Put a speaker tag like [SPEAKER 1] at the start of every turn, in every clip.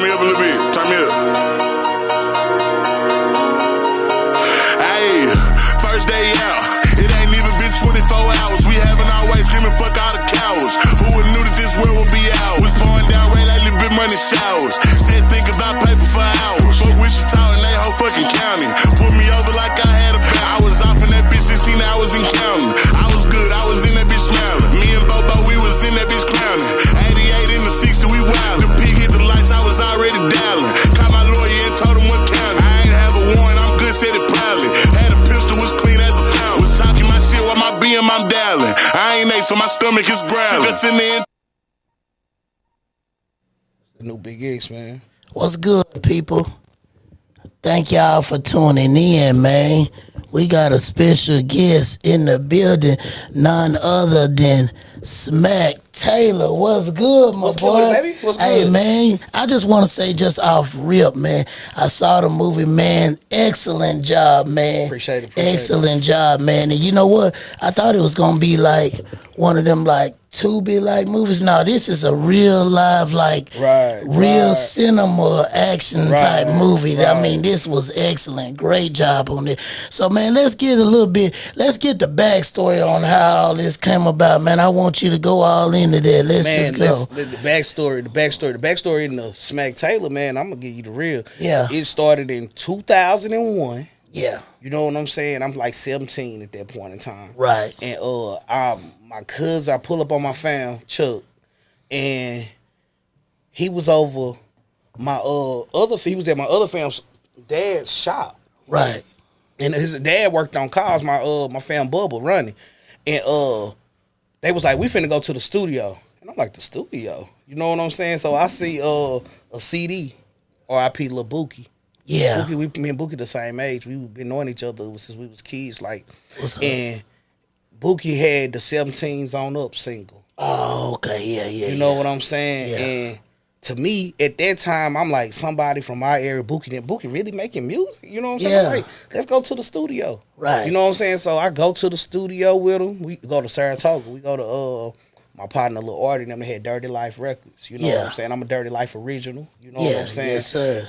[SPEAKER 1] me up a little bit. Turn me up. Hey, first day out. It ain't even been 24 hours. We haven't always screaming fuck all the cowards. Who would knew that this world would be ours? Pouring down rain like little bit money showers. Said think about paper for hours. Fuck Wichita and they whole fucking county. Put me over like I had a bounty. I was off in that bitch 16 hours and counting. I was good, I was in that bitch smiling. Me and Bobo, we was in that bitch clowning. 88 in the 60, we wildin'. The pig hit the lights, I was already dialing. Called my lawyer and told him what county. I ain't have a warrant, I'm good, said it proudly. Had a pistol, was clean as a fountain. Was talking my shit while my BM I'm dialing. I ain't ate, so my stomach is growling. Took us in the
[SPEAKER 2] New Big X, man.
[SPEAKER 3] What's good, people? Thank y'all for tuning in, man. We got a special guest in the building, none other than Smack Taylor. What's good, my
[SPEAKER 2] What's
[SPEAKER 3] boy?
[SPEAKER 2] good, baby? What's good?
[SPEAKER 3] Hey, man, I just want to say just off rip, man, I saw the movie, man. Excellent job, man.
[SPEAKER 2] Appreciate it.
[SPEAKER 3] Excellent job, man. And you know what? I thought it was going to be like one of them, like, Tubi-like movies. No, this is a real live, like, real cinema action type movie. I mean, this was excellent. Great job on it. So, man, let's get the backstory on how all this came about, man. I want you to go all into that. Let's just go.
[SPEAKER 2] The backstory in the Smack Taylor, man, I'm going to give you the real.
[SPEAKER 3] Yeah.
[SPEAKER 2] It started in 2001.
[SPEAKER 3] Yeah.
[SPEAKER 2] You know what I'm saying? I'm like 17 at that point in time.
[SPEAKER 3] Right.
[SPEAKER 2] And my cousin, I pull up on my fam, Chuck, and he was over my he was at my other fam's dad's shop.
[SPEAKER 3] Right.
[SPEAKER 2] And his dad worked on cars, my fam Bubba running. And they was like, we finna go to the studio. And I'm like, the studio? You know what I'm saying? So I see a CD, R.I.P. Lil Bookie.
[SPEAKER 3] Yeah.
[SPEAKER 2] Me and Bookie the same age. We've been knowing each other since we was kids. Like, and Bookie had the 17s on up single.
[SPEAKER 3] Oh, okay. Yeah.
[SPEAKER 2] You know what I'm saying?
[SPEAKER 3] Yeah.
[SPEAKER 2] And to me, at that time, I'm like, somebody from my area, Bookie really making music. You know what I'm saying?
[SPEAKER 3] Yeah.
[SPEAKER 2] Like, let's go to the studio.
[SPEAKER 3] Right.
[SPEAKER 2] You know what I'm saying? So I go to the studio with him. We go to Saratoga. We go to my partner, Lil Artie, and them, they had Dirty Life Records. You know what I'm saying? I'm a Dirty Life original. You know what I'm saying?
[SPEAKER 3] Yes, sir.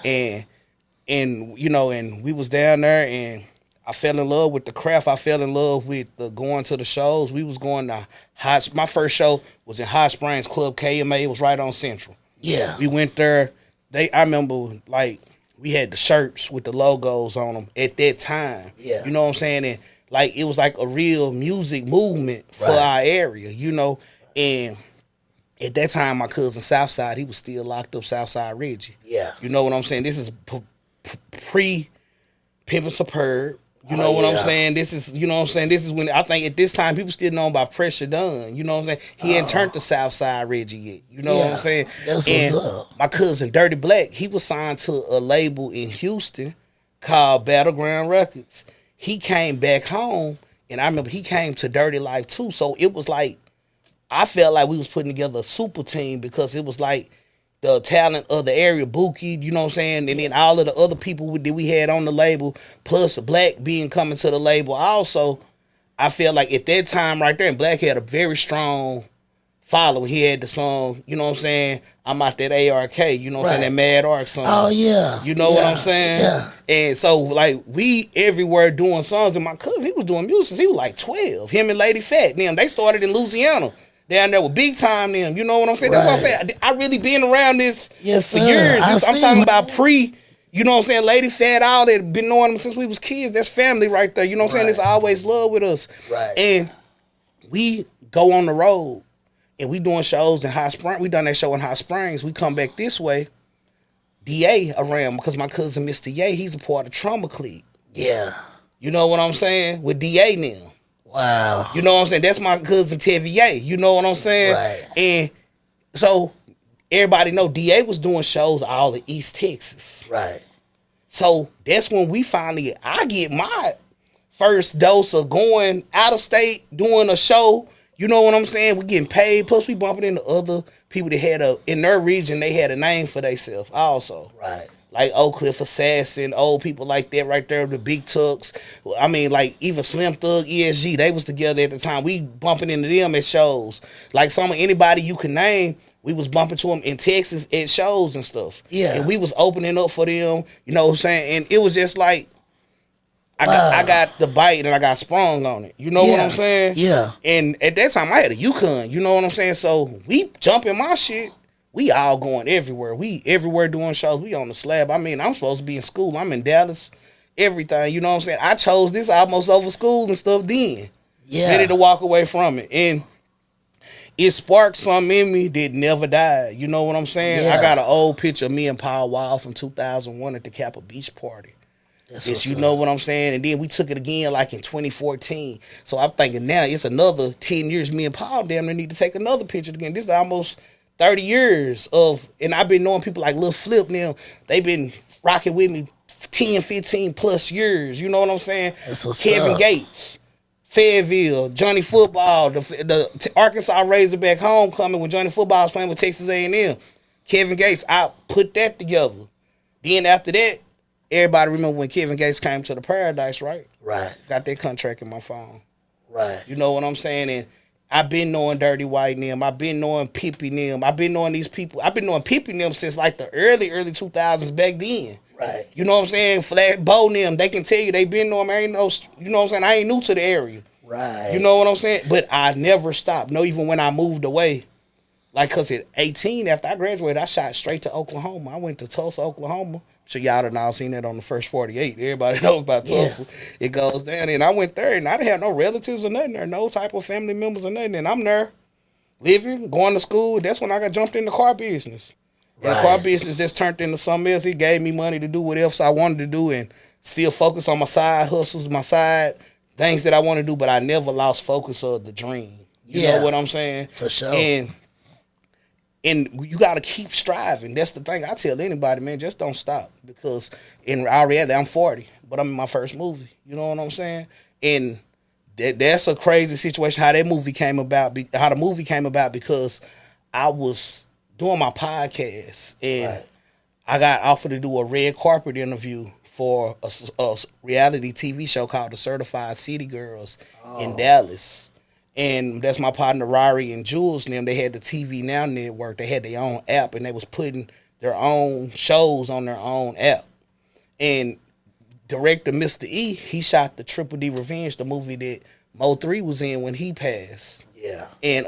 [SPEAKER 2] And you know, and we was down there, and I fell in love with the craft. I fell in love with going to the shows. We was going to my first show was in Hot Springs Club KMA. It was right on Central.
[SPEAKER 3] Yeah.
[SPEAKER 2] We went there. I remember, like, we had the shirts with the logos on them at that time.
[SPEAKER 3] Yeah.
[SPEAKER 2] You know what I'm saying? And like, it was like a real music movement for our area, you know. And at that time, my cousin Southside, he was still locked up, Southside Reggie.
[SPEAKER 3] Yeah.
[SPEAKER 2] You know what I'm saying? This is pre-Pimpin' Superb. You know what I'm saying? This is, you know what I'm saying? This is when, I think at this time, people still know about Pressure Dunn. You know what I'm saying? He hadn't turned to Southside Reggie yet. You know what I'm saying?
[SPEAKER 3] That's
[SPEAKER 2] and
[SPEAKER 3] what's up.
[SPEAKER 2] my cousin, Dirty Black, he was signed to a label in Houston called Battleground Records. He came back home, and I remember he came to Dirty Life too. So it was like, I felt like we was putting together a super team because it was like, the talent of the area, Bookie, you know what I'm saying? And then all of the other people that we had on the label, plus Black being coming to the label. Also, I feel like at that time right there, and Black had a very strong following. He had the song, you know what I'm saying? I'm out that ARK, you know what I'm saying? That Mad Ark song.
[SPEAKER 3] Oh, yeah.
[SPEAKER 2] You know what I'm saying?
[SPEAKER 3] Yeah.
[SPEAKER 2] And so, like, we everywhere doing songs. And my cousin, he was doing music since he was like 12. Him and Lady Fat, them, they started in Louisiana. Down there with Big Time them, you know what I'm saying? That's what I'm saying. I really been around this for years. I'm talking about you know what I'm saying, Lady Fat, all that, been knowing them since we was kids. That's family right there. You know what I'm saying? It's always love with us.
[SPEAKER 3] Right.
[SPEAKER 2] And we go on the road and we doing shows in Hot Springs. We done that show in Hot Springs. We come back this way. DA around because my cousin Mr. Ye, he's a part of Trauma Clique.
[SPEAKER 3] Yeah.
[SPEAKER 2] You know what I'm saying? With DA now.
[SPEAKER 3] Wow.
[SPEAKER 2] You know what I'm saying? That's my cousin Tevier. You know what I'm saying?
[SPEAKER 3] Right.
[SPEAKER 2] And so everybody know DA was doing shows all in East Texas.
[SPEAKER 3] Right.
[SPEAKER 2] So that's when I get my first dose of going out of state, doing a show. You know what I'm saying? We getting paid. Plus we bumping into other people that had in their region, they had a name for themselves also.
[SPEAKER 3] Right.
[SPEAKER 2] Like Oak Cliff Assassin, old people like that right there, the Big Tucks. I mean, like even Slim Thug, ESG, they was together at the time. We bumping into them at shows. Like anybody you can name, We was bumping to them in Texas at shows and stuff.
[SPEAKER 3] Yeah.
[SPEAKER 2] And we was opening up for them, you know what I'm saying? And it was just like, I got the bite and I got sprung on it. You know what I'm saying?
[SPEAKER 3] Yeah.
[SPEAKER 2] And at that time, I had a Yukon. You know what I'm saying? So we jumping my shit. We all going everywhere. We everywhere doing shows. We on the slab. I mean, I'm supposed to be in school. I'm in Dallas. Everything. You know what I'm saying? I chose this almost over school and stuff then.
[SPEAKER 3] Yeah.
[SPEAKER 2] Ready to walk away from it. And it sparked something in me that never died. You know what I'm saying?
[SPEAKER 3] Yeah.
[SPEAKER 2] I got an old picture of me and Paul Wild from 2001 at the Kappa Beach party. Yes, you know what I'm saying? And then we took it again like in 2014. So I'm thinking now it's another 10 years. Me and Paul damn near need to take another picture again. This is almost 30 years of, and I've been knowing people like Lil Flip now. They've been rocking with me 10, 15 plus years. You know what I'm saying? Kevin Gates, Fayetteville, Johnny Football, the Arkansas Razorback homecoming when Johnny Football was playing with Texas A&M. Kevin Gates, I put that together. Then after that, everybody remember when Kevin Gates came to the Paradise, right?
[SPEAKER 3] Right.
[SPEAKER 2] Got that contract in my phone.
[SPEAKER 3] Right.
[SPEAKER 2] You know what I'm saying? And I've been knowing Dirty White and them. I've been knowing Pippi and them. I've been knowing these people. I've been knowing Pippi and them since like the early 2000s back then.
[SPEAKER 3] Right.
[SPEAKER 2] You know what I'm saying? Flat Bo and them, they can tell you they been knowing. I ain't no, you know what I'm saying? I ain't new to the area.
[SPEAKER 3] Right.
[SPEAKER 2] You know what I'm saying? But I never stopped. No, even when I moved away. Like, because at 18, after I graduated, I shot straight to Oklahoma. I went to Tulsa, Oklahoma. So y'all done all seen that on the first 48. Everybody knows about Tulsa. Yeah. It goes down. And I went there, and I didn't have no relatives or nothing there. No type of family members or nothing. And I'm there, living, going to school. That's when I got jumped in the car business. And the car business just turned into something else. It gave me money to do what else I wanted to do and still focus on my side hustles, my side things that I want to do. But I never lost focus of the dream. You know what I'm saying?
[SPEAKER 3] For sure.
[SPEAKER 2] And you got to keep striving. That's the thing. I tell anybody, man, just don't stop. Because in our reality, I'm 40, but I'm in my first movie. You know what I'm saying? And that's a crazy situation, how the movie came about, because I was doing my podcast. And I got offered to do a red carpet interview for a reality TV show called The Certified City Girls in Dallas. And that's my partner, Rari and Jules and them. They had the TV Now network. They had their own app, and they was putting their own shows on their own app. And director Mr. E, he shot the Triple D Revenge, the movie that Mo 3 was in when he passed.
[SPEAKER 3] Yeah.
[SPEAKER 2] And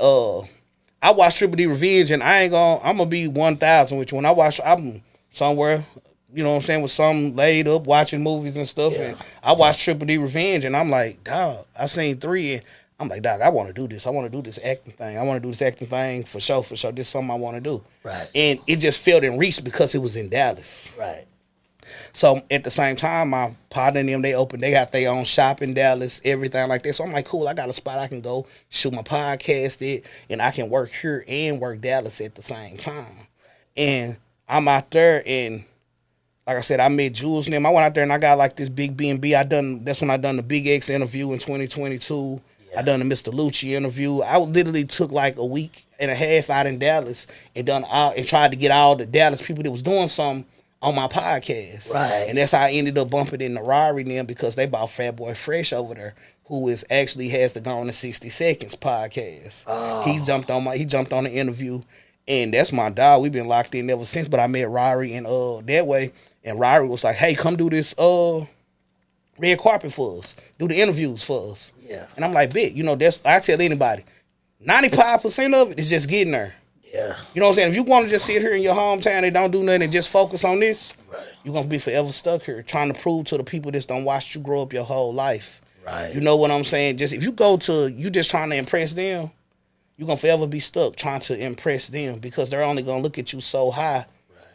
[SPEAKER 2] I watched Triple D Revenge, and I'm gonna be 1,000 with you. When I watch, I'm somewhere, you know what I'm saying, with some laid up watching movies and stuff. Yeah. And I watched Triple D Revenge, and I'm like, dog, I seen 3, and I'm like, dog, I want to do this. I want to do this acting thing. I want to do this acting thing for sure, for sure. This is something I want to do.
[SPEAKER 3] Right.
[SPEAKER 2] And it just felt in reach because it was in Dallas.
[SPEAKER 3] Right.
[SPEAKER 2] So at the same time, my partner and them, they got their own shop in Dallas, everything like that. So I'm like, cool, I got a spot I can go shoot my podcast at, and I can work here and work Dallas at the same time. And I'm out there, and like I said, I met Jules and them. I went out there and I got like this big B&B. That's when I done the Big X interview in 2022. I done the Mr. Lucci interview. I literally took like a week and a half out in Dallas and tried to get all the Dallas people that was doing something on my podcast.
[SPEAKER 3] Right.
[SPEAKER 2] And that's how I ended up bumping into Rari and them, because they bought Fat Boy Fresh over there, who actually has the Gone in 60 Seconds podcast. Oh. He jumped on the interview, and that's my dog. We've been locked in ever since. But I met Rari and that way, and Rari was like, hey, come do this red carpet for us. Do the interviews for us.
[SPEAKER 3] Yeah.
[SPEAKER 2] And I'm like, big, you know, I tell anybody, 95% of it is just getting there.
[SPEAKER 3] Yeah.
[SPEAKER 2] You know what I'm saying? If you want to just sit here in your hometown and don't do nothing and just focus on this, you're going to be forever stuck here trying to prove to the people that don't watch you grow up your whole life.
[SPEAKER 3] Right.
[SPEAKER 2] You know what I'm saying? Just if you just trying to impress them, you're going to forever be stuck trying to impress them, because they're only going to look at you so high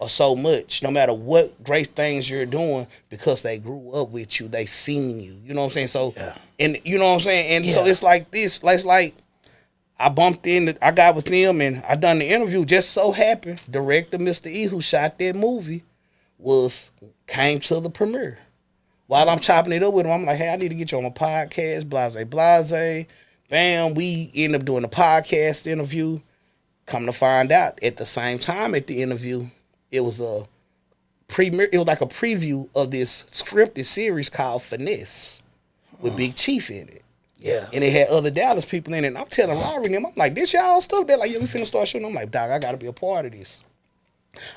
[SPEAKER 2] or so much, no matter what great things you're doing, because they grew up with you, they seen you. You know what I'm saying? So, and you know what I'm saying? And so it's like this, it's like I bumped in, I got with them and I done the interview. Just so happened, director Mr. E, who shot that movie, came to the premiere. While I'm chopping it up with him, I'm like, hey, I need to get you on my podcast, blase. Bam, we end up doing a podcast interview. Come to find out, at the same time at the interview, it was a premiere. It was like a preview of this scripted series called Finesse with Big Chief in it.
[SPEAKER 3] Yeah.
[SPEAKER 2] And it had other Dallas people in it. And I'm telling Rory and them, I'm like, this y'all stuff? They're like, yeah, we finna start shooting. I'm like, dog, I gotta be a part of this.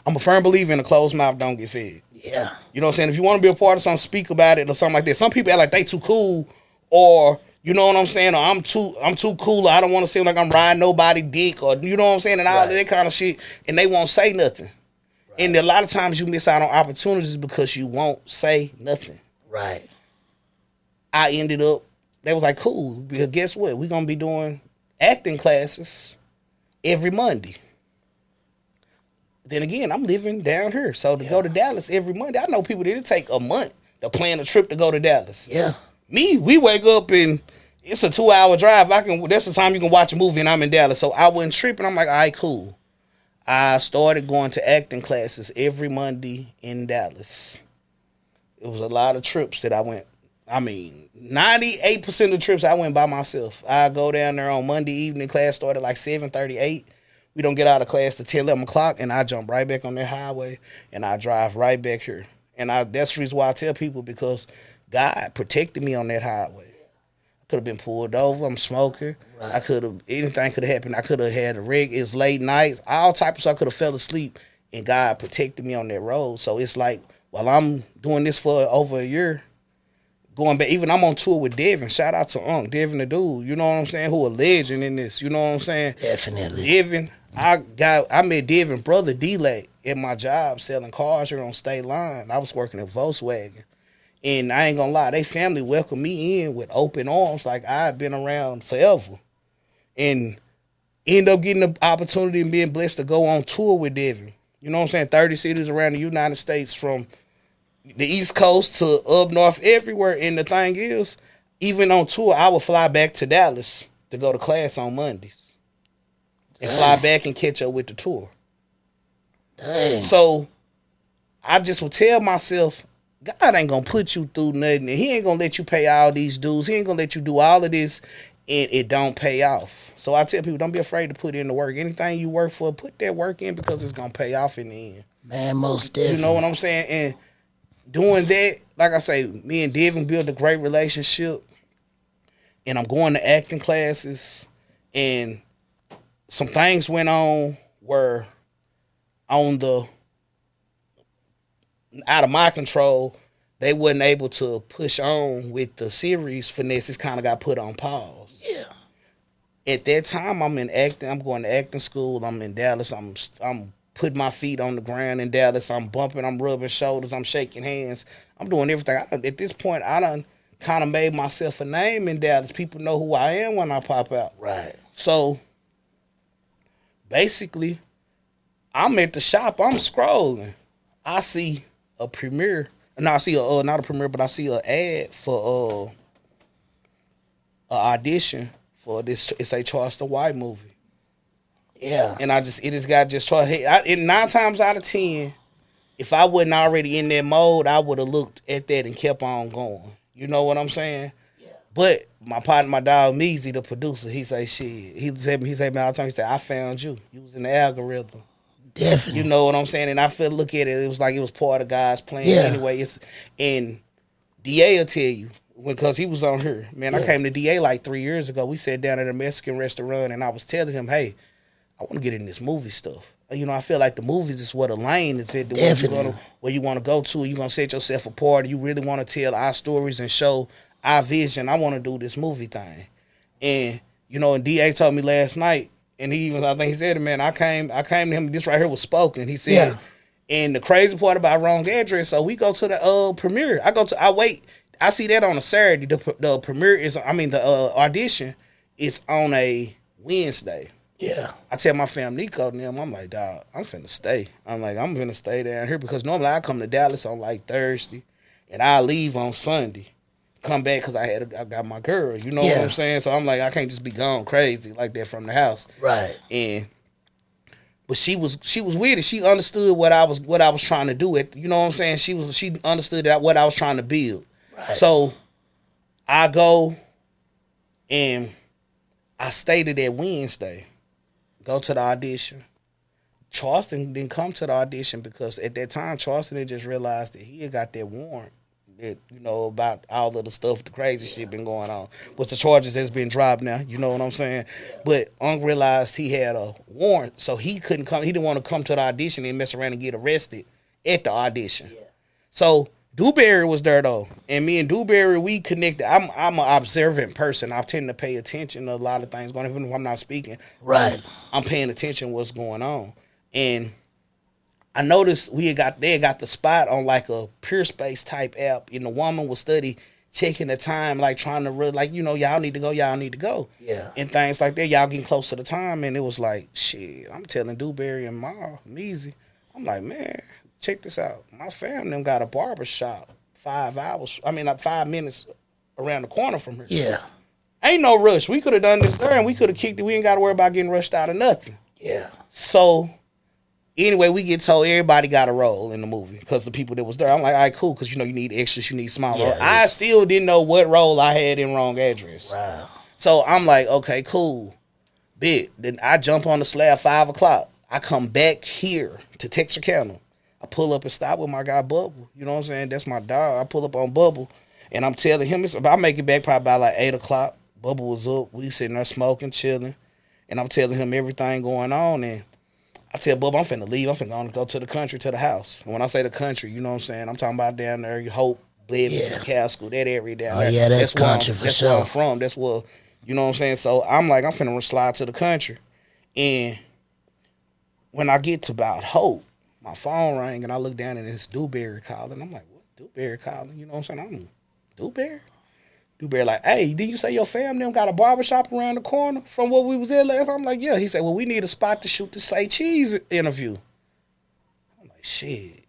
[SPEAKER 2] I'm a firm believer in a closed mouth don't get fed.
[SPEAKER 3] Yeah.
[SPEAKER 2] You know what I'm saying? If you want to be a part of something, speak about it or something like that. Some people act like they too cool, or you know what I'm saying, or I'm too cool, or I don't want to seem like I'm riding nobody dick, or you know what I'm saying, and all that kind of shit, and they won't say nothing. Right. And a lot of times you miss out on opportunities because you won't say nothing.
[SPEAKER 3] Right.
[SPEAKER 2] I ended up, they was like, cool, because guess what? We're going to be doing acting classes every Monday. Then again, I'm living down here. So to go to Dallas every Monday, I know people that it take a month to plan a trip to go to Dallas.
[SPEAKER 3] Yeah.
[SPEAKER 2] Me, we wake up and it's a 2-hour drive. That's the time you can watch a movie and I'm in Dallas. So I wasn't tripping. I'm like, all right, cool. I started going to acting classes every Monday in Dallas. It was a lot of trips that I went. I mean, 98% of the trips I went by myself. I go down there on Monday evening. Class started like 7:38. We don't get out of class till 10, 11 o'clock, and I jump right back on that highway, and I drive right back here. And that's the reason why I tell people, because God protected me on that highway. I could have been pulled over. I'm smoking. Right. Anything could have happened. I could have had a wreck. It was late nights. All types of stuff. I could have fell asleep, and God protected me on that road. So it's like, while I'm doing this for over a year, going back, even I'm on tour with Devin. Shout out to Devin the dude, you know what I'm saying, who a legend in this, you know what I'm saying?
[SPEAKER 3] Definitely.
[SPEAKER 2] Devin, I met Devin's brother D-Lake at my job selling cars here on State Line. I was working at Volkswagen. And I ain't gonna lie, they family welcomed me in with open arms like I've been around forever. And end up getting the opportunity and being blessed to go on tour with Devin. You know what I'm saying? 30 cities around the United States, from the East Coast to up north, everywhere. And the thing is, even on tour, I would fly back to Dallas to go to class on Mondays. And fly back and catch up with the tour.
[SPEAKER 3] Dang.
[SPEAKER 2] So I just would tell myself, God ain't gonna put you through nothing, and He ain't gonna let you pay all these dues. He ain't gonna let you do all of this and it don't pay off. So I tell people, don't be afraid to put in the work. Anything you work for, put that work in, because it's gonna pay off in the end.
[SPEAKER 3] Man, most definitely.
[SPEAKER 2] You know what I'm saying? And doing that, like I say, me and Devin built a great relationship, and I'm going to acting classes, and some things went on where out of my control, they wasn't able to push on with the series. Finesses kind of got put on pause.
[SPEAKER 3] Yeah.
[SPEAKER 2] At that time, I'm in acting. I'm going to acting school. I'm in Dallas. I'm putting my feet on the ground in Dallas. I'm bumping. I'm rubbing shoulders. I'm shaking hands. I'm doing everything. At this point, I done kind of made myself a name in Dallas. People know who I am when I pop out.
[SPEAKER 3] Right.
[SPEAKER 2] So basically, I'm at the shop. I'm scrolling. I see a premiere. No, I see not a premiere, but I see an ad for an audition for this. It's a Charleston White movie.
[SPEAKER 3] Yeah.
[SPEAKER 2] And it just got just started. And 9 times out of 10, if I wasn't already in that mode, I would have looked at that and kept on going. You know what I'm saying? Yeah. But my partner, my dog Meezy, the producer, he say shit. He said me all the time. He said, I found you. You was in the algorithm.
[SPEAKER 3] Definitely.
[SPEAKER 2] You know what I'm saying? And I feel, look at it, it was like it was part of God's plan anyway. And DA will tell you, because he was on here. Man, I came to DA like 3 years ago. We sat down at a Mexican restaurant, and I was telling him, hey, I want to get in this movie stuff. You know, I feel like the movies is what a lane is at, where you want to go to. You're going to set yourself apart. You really want to tell our stories and show our vision. I want to do this movie thing. And, you know, and DA told me last night, and I think he said, man, I came to him, this right here was spoken. He said, and the crazy part about Wrong Address, so we go to the premiere. I see that on a Saturday. The premiere the audition is on a Wednesday.
[SPEAKER 3] Yeah.
[SPEAKER 2] I tell my fam, Nico and them, I'm like, dog, I'm finna stay. I'm finna stay down here, because normally I come to Dallas on like Thursday, and I leave on Sunday. Come back because I got my girl, you know what I'm saying? So I'm like, I can't just be gone crazy like that from the house.
[SPEAKER 3] Right.
[SPEAKER 2] But she was with it. She understood what I was trying to do. You know what I'm saying? She understood what I was trying to build. Right. So I go and I stayed that Wednesday. Go to the audition. Charleston didn't come to the audition because at that time Charleston had just realized that he had got that warrant. that, you know, about all of the stuff, the crazy shit been going on. But the charges has been dropped now, you know what I'm saying? But Unc realized he had a warrant, so he couldn't come. He didn't want to come to the audition and mess around and get arrested at the audition. Yeah. So Dewberry was there though, and me and Dewberry, we connected. I'm an observant person. I tend to pay attention to a lot of things going on, even if I'm not speaking.
[SPEAKER 3] Right.
[SPEAKER 2] I'm paying attention to what's going on, and I noticed they had got the spot on like a Pure Space type app, and the woman was steady checking the time, like trying to like, you know, y'all need to go, yeah, and things like that. Y'all getting close to the time, and it was like, shit. I'm telling Dewberry and Ma, Measy, I'm like, man, check this out. My family got a barber shop 5 minutes around the corner from here.
[SPEAKER 3] Yeah,
[SPEAKER 2] ain't no rush. We could have done this there, and we could have kicked it. We ain't got to worry about getting rushed out of nothing.
[SPEAKER 3] Yeah.
[SPEAKER 2] So anyway, we get told everybody got a role in the movie because the people that was there. I'm like, all right, cool, because you know you need extras, you need small roles. I still didn't know what role I had in Wrong Address.
[SPEAKER 3] Wow.
[SPEAKER 2] So I'm like, okay, cool. Bit. Then I jump on the slab 5 o'clock. I come back here to Texarkana. I pull up and stop with my guy Bubble. You know what I'm saying? That's my dog. I pull up on Bubble, and I'm telling him, I make it back probably by like 8 o'clock. Bubble was up. We sitting there smoking, chilling, and I'm telling him everything going on, and I tell Bubba, I'm finna leave. I'm finna go to the country, to the house. And when I say the country, you know what I'm saying? I'm talking about down there, Hope, Blevins, McCaskill, that area down there.
[SPEAKER 3] Yeah, that's country for sure.
[SPEAKER 2] That's where I'm from. That's where, you know what I'm saying? So I'm like, I'm finna slide to the country. And when I get to about Hope, my phone rang, and I look down, and it's Dewberry calling. I'm like, what? Dewberry calling? You know what I'm saying? I'm Dewberry? Dewberry like, hey, did you say your family got a barbershop around the corner from where we was at last? I'm like, yeah. He said, well, we need a spot to shoot the Say Cheese interview. I'm like, shit.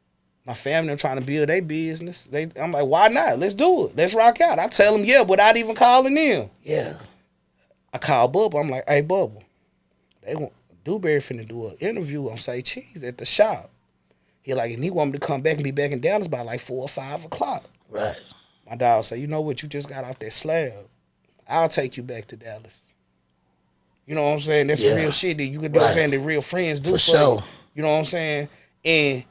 [SPEAKER 2] My family trying to build their business. I'm like, why not? Let's do it. Let's rock out. I tell them, yeah, without even calling them.
[SPEAKER 3] Yeah.
[SPEAKER 2] I call Bubba. I'm like, hey, Bubba, Dewberry finna do an interview on Say Cheese at the shop. He like, and he want me to come back and be back in Dallas by like 4 or 5 o'clock.
[SPEAKER 3] Right.
[SPEAKER 2] My dog say, you know what, you just got off that slab. I'll take you back to Dallas. You know what I'm saying? That's real shit that you can do, right, that real friends do for sure. You know what I'm saying? And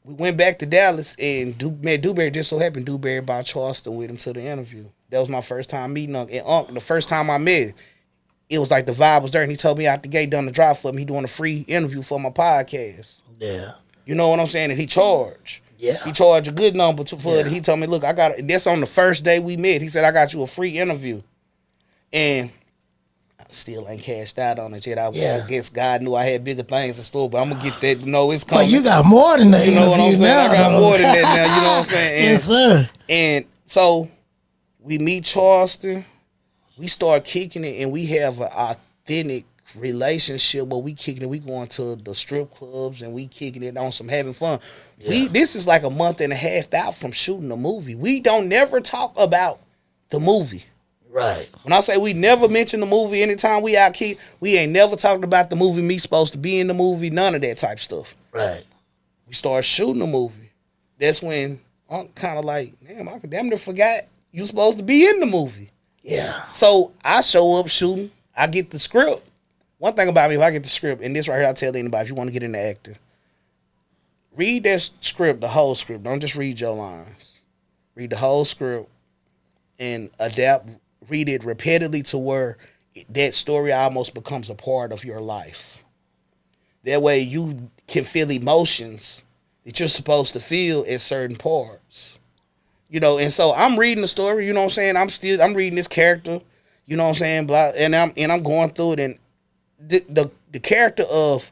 [SPEAKER 2] we went back to Dallas, and Dewberry just so happened Dewberry brought Charleston with him to the interview. That was my first time meeting Unc. And Unc, the first time I met him, it was like the vibe was there, and he told me out the gate, done the drive for me, he doing a free interview for my podcast.
[SPEAKER 3] Yeah.
[SPEAKER 2] You know what I'm saying? And he charged. Yeah. He charged a good number for it. He told me, look, that's on the first day we met. He said, I got you a free interview. And I still ain't cashed out on it yet. I guess God knew I had bigger things in store, but I'm going to get that. No, it's coming.
[SPEAKER 3] Well, you got more than that.
[SPEAKER 2] You know what I'm saying?
[SPEAKER 3] Now,
[SPEAKER 2] I got more than that now. You know what I'm saying? And,
[SPEAKER 3] yes, sir.
[SPEAKER 2] And so we meet Charleston. We start kicking it, and we have an authentic relationship where we kicking it. We going to the strip clubs, and we kicking it on some having fun. Yeah. This is like a month and a half out from shooting the movie. We don't never talk about the movie.
[SPEAKER 3] Right.
[SPEAKER 2] When I say we never mention the movie, anytime we out kick, we ain't never talked about the movie, me supposed to be in the movie, none of that type stuff.
[SPEAKER 3] Right.
[SPEAKER 2] We start shooting the movie. That's when I'm kind of like, damn, I damn near forgot you supposed to be in the movie.
[SPEAKER 3] Yeah.
[SPEAKER 2] So I show up shooting. I get the script. One thing about me, if I get the script, and this right here, I tell anybody, if you want to get into acting, read that script, the whole script. Don't just read your lines. Read the whole script and read it repeatedly to where that story almost becomes a part of your life. That way you can feel emotions that you're supposed to feel at certain parts. You know, and so I'm reading the story, you know what I'm saying? I'm reading this character, you know what I'm saying? Blah, and I'm going through it, and the character of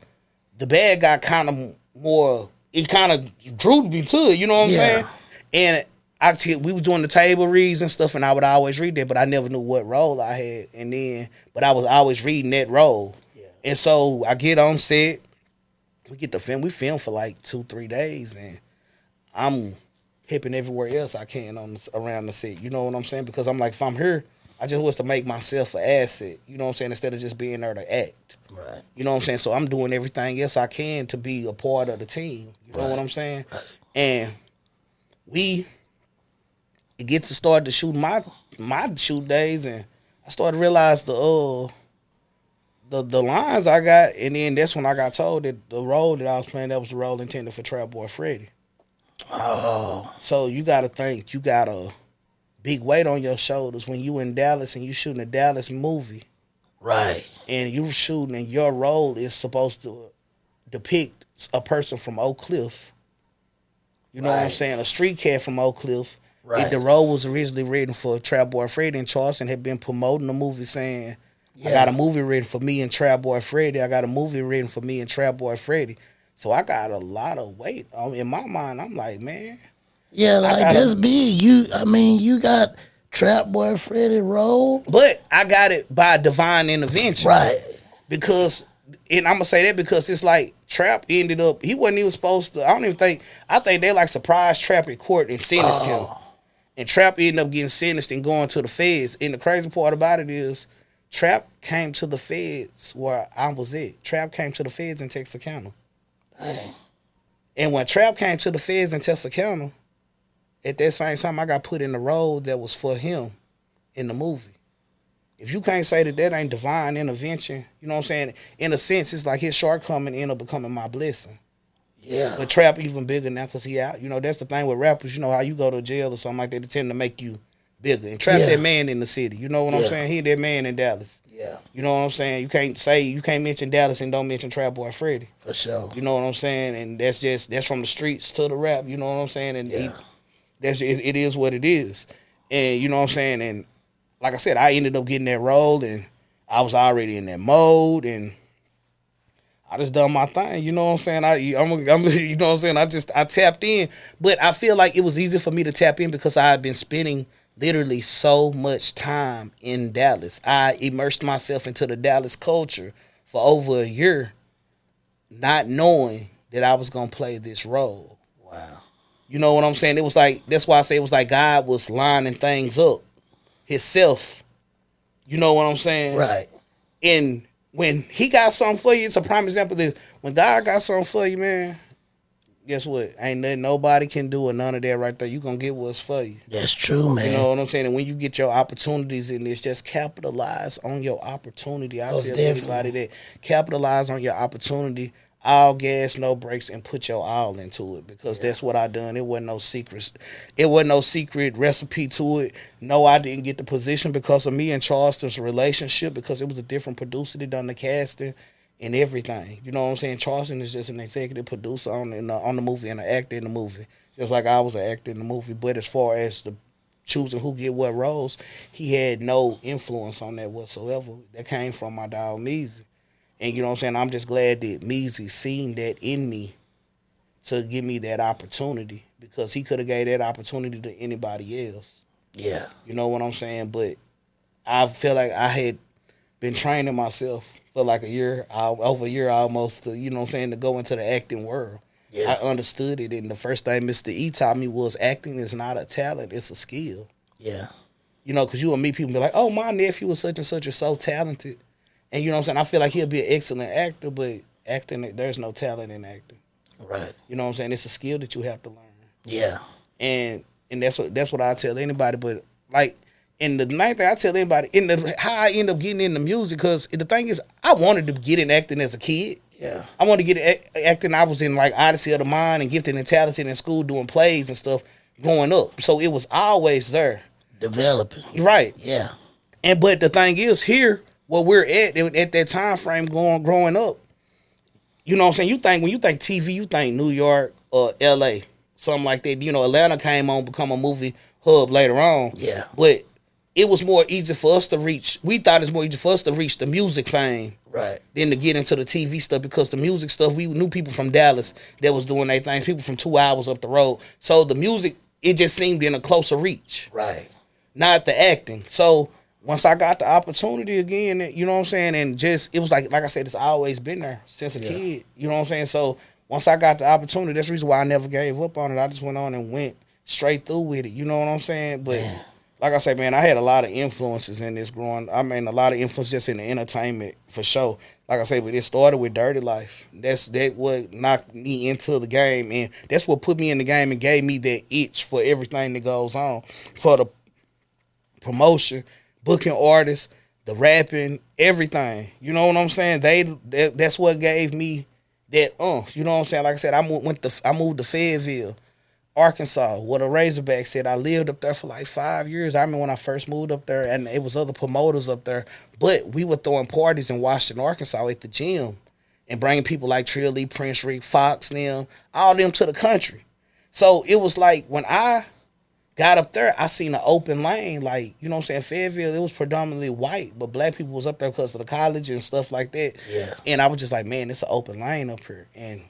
[SPEAKER 2] the bad guy kind of more, it kind of drew me to it, you know what I'm saying? And we was doing the table reads and stuff, and I would always read that, but I never knew what role I had. But I was always reading that role. Yeah. And so I get on set, we get the film, we film for like 2-3 days, and I'm hipping everywhere else I can around the set. You know what I'm saying? Because I'm like, if I'm here, I just was to make myself an asset, you know what I'm saying, instead of just being there to act. Right. You know what I'm saying? So I'm doing everything else I can to be a part of the team. You know what I'm saying? Right. And it gets to start to shoot my shoot days, and I started to realize the lines I got, and then that's when I got told that the role that I was playing, that was the role intended for Trap Boy Freddy.
[SPEAKER 3] Oh.
[SPEAKER 2] So you got to think you got a big weight on your shoulders when you in Dallas and you shooting a Dallas movie.
[SPEAKER 3] Right.
[SPEAKER 2] And you shooting and your role is supposed to depict a person from Oak Cliff. You know what I'm saying? A street cat from Oak Cliff.
[SPEAKER 3] Right.
[SPEAKER 2] The role was originally written for Trap Boy Freddy, and Charleston had been promoting the movie saying, I got a movie written for me and Trap Boy Freddy. I got a movie written for me and Trap Boy Freddy. So I got a lot of weight. In my mind, I'm like, man.
[SPEAKER 3] Yeah, like that's big. You got Trap Boy Freddy role.
[SPEAKER 2] But I got it by divine intervention.
[SPEAKER 3] Right.
[SPEAKER 2] Because, and I'm going to say that because it's like Trap ended up, he wasn't even supposed to, I think they like surprised Trap in court and sentenced him. And Trap ended up getting sentenced and going to the feds. And the crazy part about it is, Trap came to the feds where I was at. Trap came to the feds in Texarkana.
[SPEAKER 3] Dang.
[SPEAKER 2] And when Trap came to the feds in Texarkana, at that same time, I got put in the role that was for him in the movie. If you can't say that ain't divine intervention, you know what I'm saying? In a sense, it's like his shortcoming ended up becoming my blessing.
[SPEAKER 3] Yeah.
[SPEAKER 2] But Trap even bigger now because he out. You know, that's the thing with rappers. You know how you go to jail or something like that, they tend to make you bigger. And Trap that man in the city. You know what I'm saying? He that man in Dallas.
[SPEAKER 3] Yeah.
[SPEAKER 2] You know what I'm saying? You can't mention Dallas and don't mention Trap Boy Freddy.
[SPEAKER 3] For sure.
[SPEAKER 2] You know what I'm saying? And that's from the streets to the rap. You know what I'm saying? And it is what it is. And you know what I'm saying? And like I said, I ended up getting that role and I was already in that mode and I just done my thing. You know what I'm saying? I'm you know what I'm saying? I tapped in. But I feel like it was easy for me to tap in because I had been spending literally so much time in Dallas. I immersed myself into the Dallas culture for over a year, not knowing that I was going to play this role.
[SPEAKER 3] Wow.
[SPEAKER 2] You know what I'm saying? It was like, that's why I say it was like God was lining things up himself. You know what I'm saying?
[SPEAKER 3] Right.
[SPEAKER 2] And when he got something for you, it's a prime example of this. When God got something for you, man, guess what? Ain't nothing nobody can do or none of that right there. You gonna get what's for you.
[SPEAKER 3] That's true, man.
[SPEAKER 2] You know what I'm saying? And when you get your opportunities in this, just capitalize on your opportunity. I tell everybody that. Capitalize on your opportunity. All gas, no brakes, and put your all into it because that's what I done. It wasn't no secrets. It wasn't no secret recipe to it. No, I didn't get the position because of me and Charleston's relationship because it was a different producer that done the casting and everything. You know what I'm saying? Charleston is just an executive producer on the movie and an actor in the movie, just like I was an actor in the movie. But as far as the choosing who get what roles, he had no influence on that whatsoever. That came from my dog Meezy. And you know what I'm saying? I'm just glad that Meezy seen that in me to give me that opportunity because he could have gave that opportunity to anybody else.
[SPEAKER 3] Yeah.
[SPEAKER 2] You know what I'm saying? But I feel like I had been training myself for like over a year almost to, you know what I'm saying, to go into the acting world. Yeah. I understood it. And the first thing Mr. E taught me was acting is not a talent, it's a skill. Yeah. You know, because you will meet people and be like, oh, my nephew was such and such is so talented. And you know what I'm saying? I feel like he'll be an excellent actor, but acting, there's no talent in acting. Right. You know what I'm saying? It's a skill that you have to learn. Yeah. And that's what I tell anybody. But like, and the main thing I tell anybody, how I end up getting into music, because the thing is, I wanted to get in acting as a kid. Yeah. I wanted to get acting. I was in like Odyssey of the Mind and Gifted and Talented in school doing plays and stuff growing up. So it was always there. Developing. Right. Yeah. But the thing is, here, where we're at that time frame growing up, you know what I'm saying? When you think TV, you think New York or LA, something like that. You know, Atlanta came on, become a movie hub later on. Yeah. But it was more easy for us to reach. We thought it was more easy for us to reach the music fame. Right. Than to get into the TV stuff, because the music stuff, we knew people from Dallas that was doing their things, people from 2 hours up the road. So the music, it just seemed in a closer reach. Right. Not the acting. So once I got the opportunity again, you know what I'm saying, and just, it was like I said, it's always been there since a kid. You know what I'm saying? So once I got the opportunity, that's the reason why I never gave up on it. I just went on and went straight through with it. You know what I'm saying? But like I said, man, I had a lot of influences in this growing. I mean, a lot of influence just in the entertainment for sure. Like I said, but it started with Dirty Life. That what knocked me into the game, and that's what put me in the game and gave me that itch for everything that goes on, for the promotion, booking artists, the rapping, everything. You know what I'm saying? That's what gave me that you know what I'm saying? Like I said, I moved to Fayetteville Arkansas, where the Razorbacks said. I lived up there for like 5 years. I remember when I first moved up there, and it was other promoters up there. But we were throwing parties in Washington, Arkansas at the gym and bringing people like Trill Lee, Prince Rick, Fox, them, all them to the country. So it was like when I got up there, I seen an open lane. Like, you know what I'm saying? Fayetteville, it was predominantly white, but black people was up there because of the college and stuff like that.
[SPEAKER 3] Yeah.
[SPEAKER 2] And I was just like, man, it's an open lane up here. And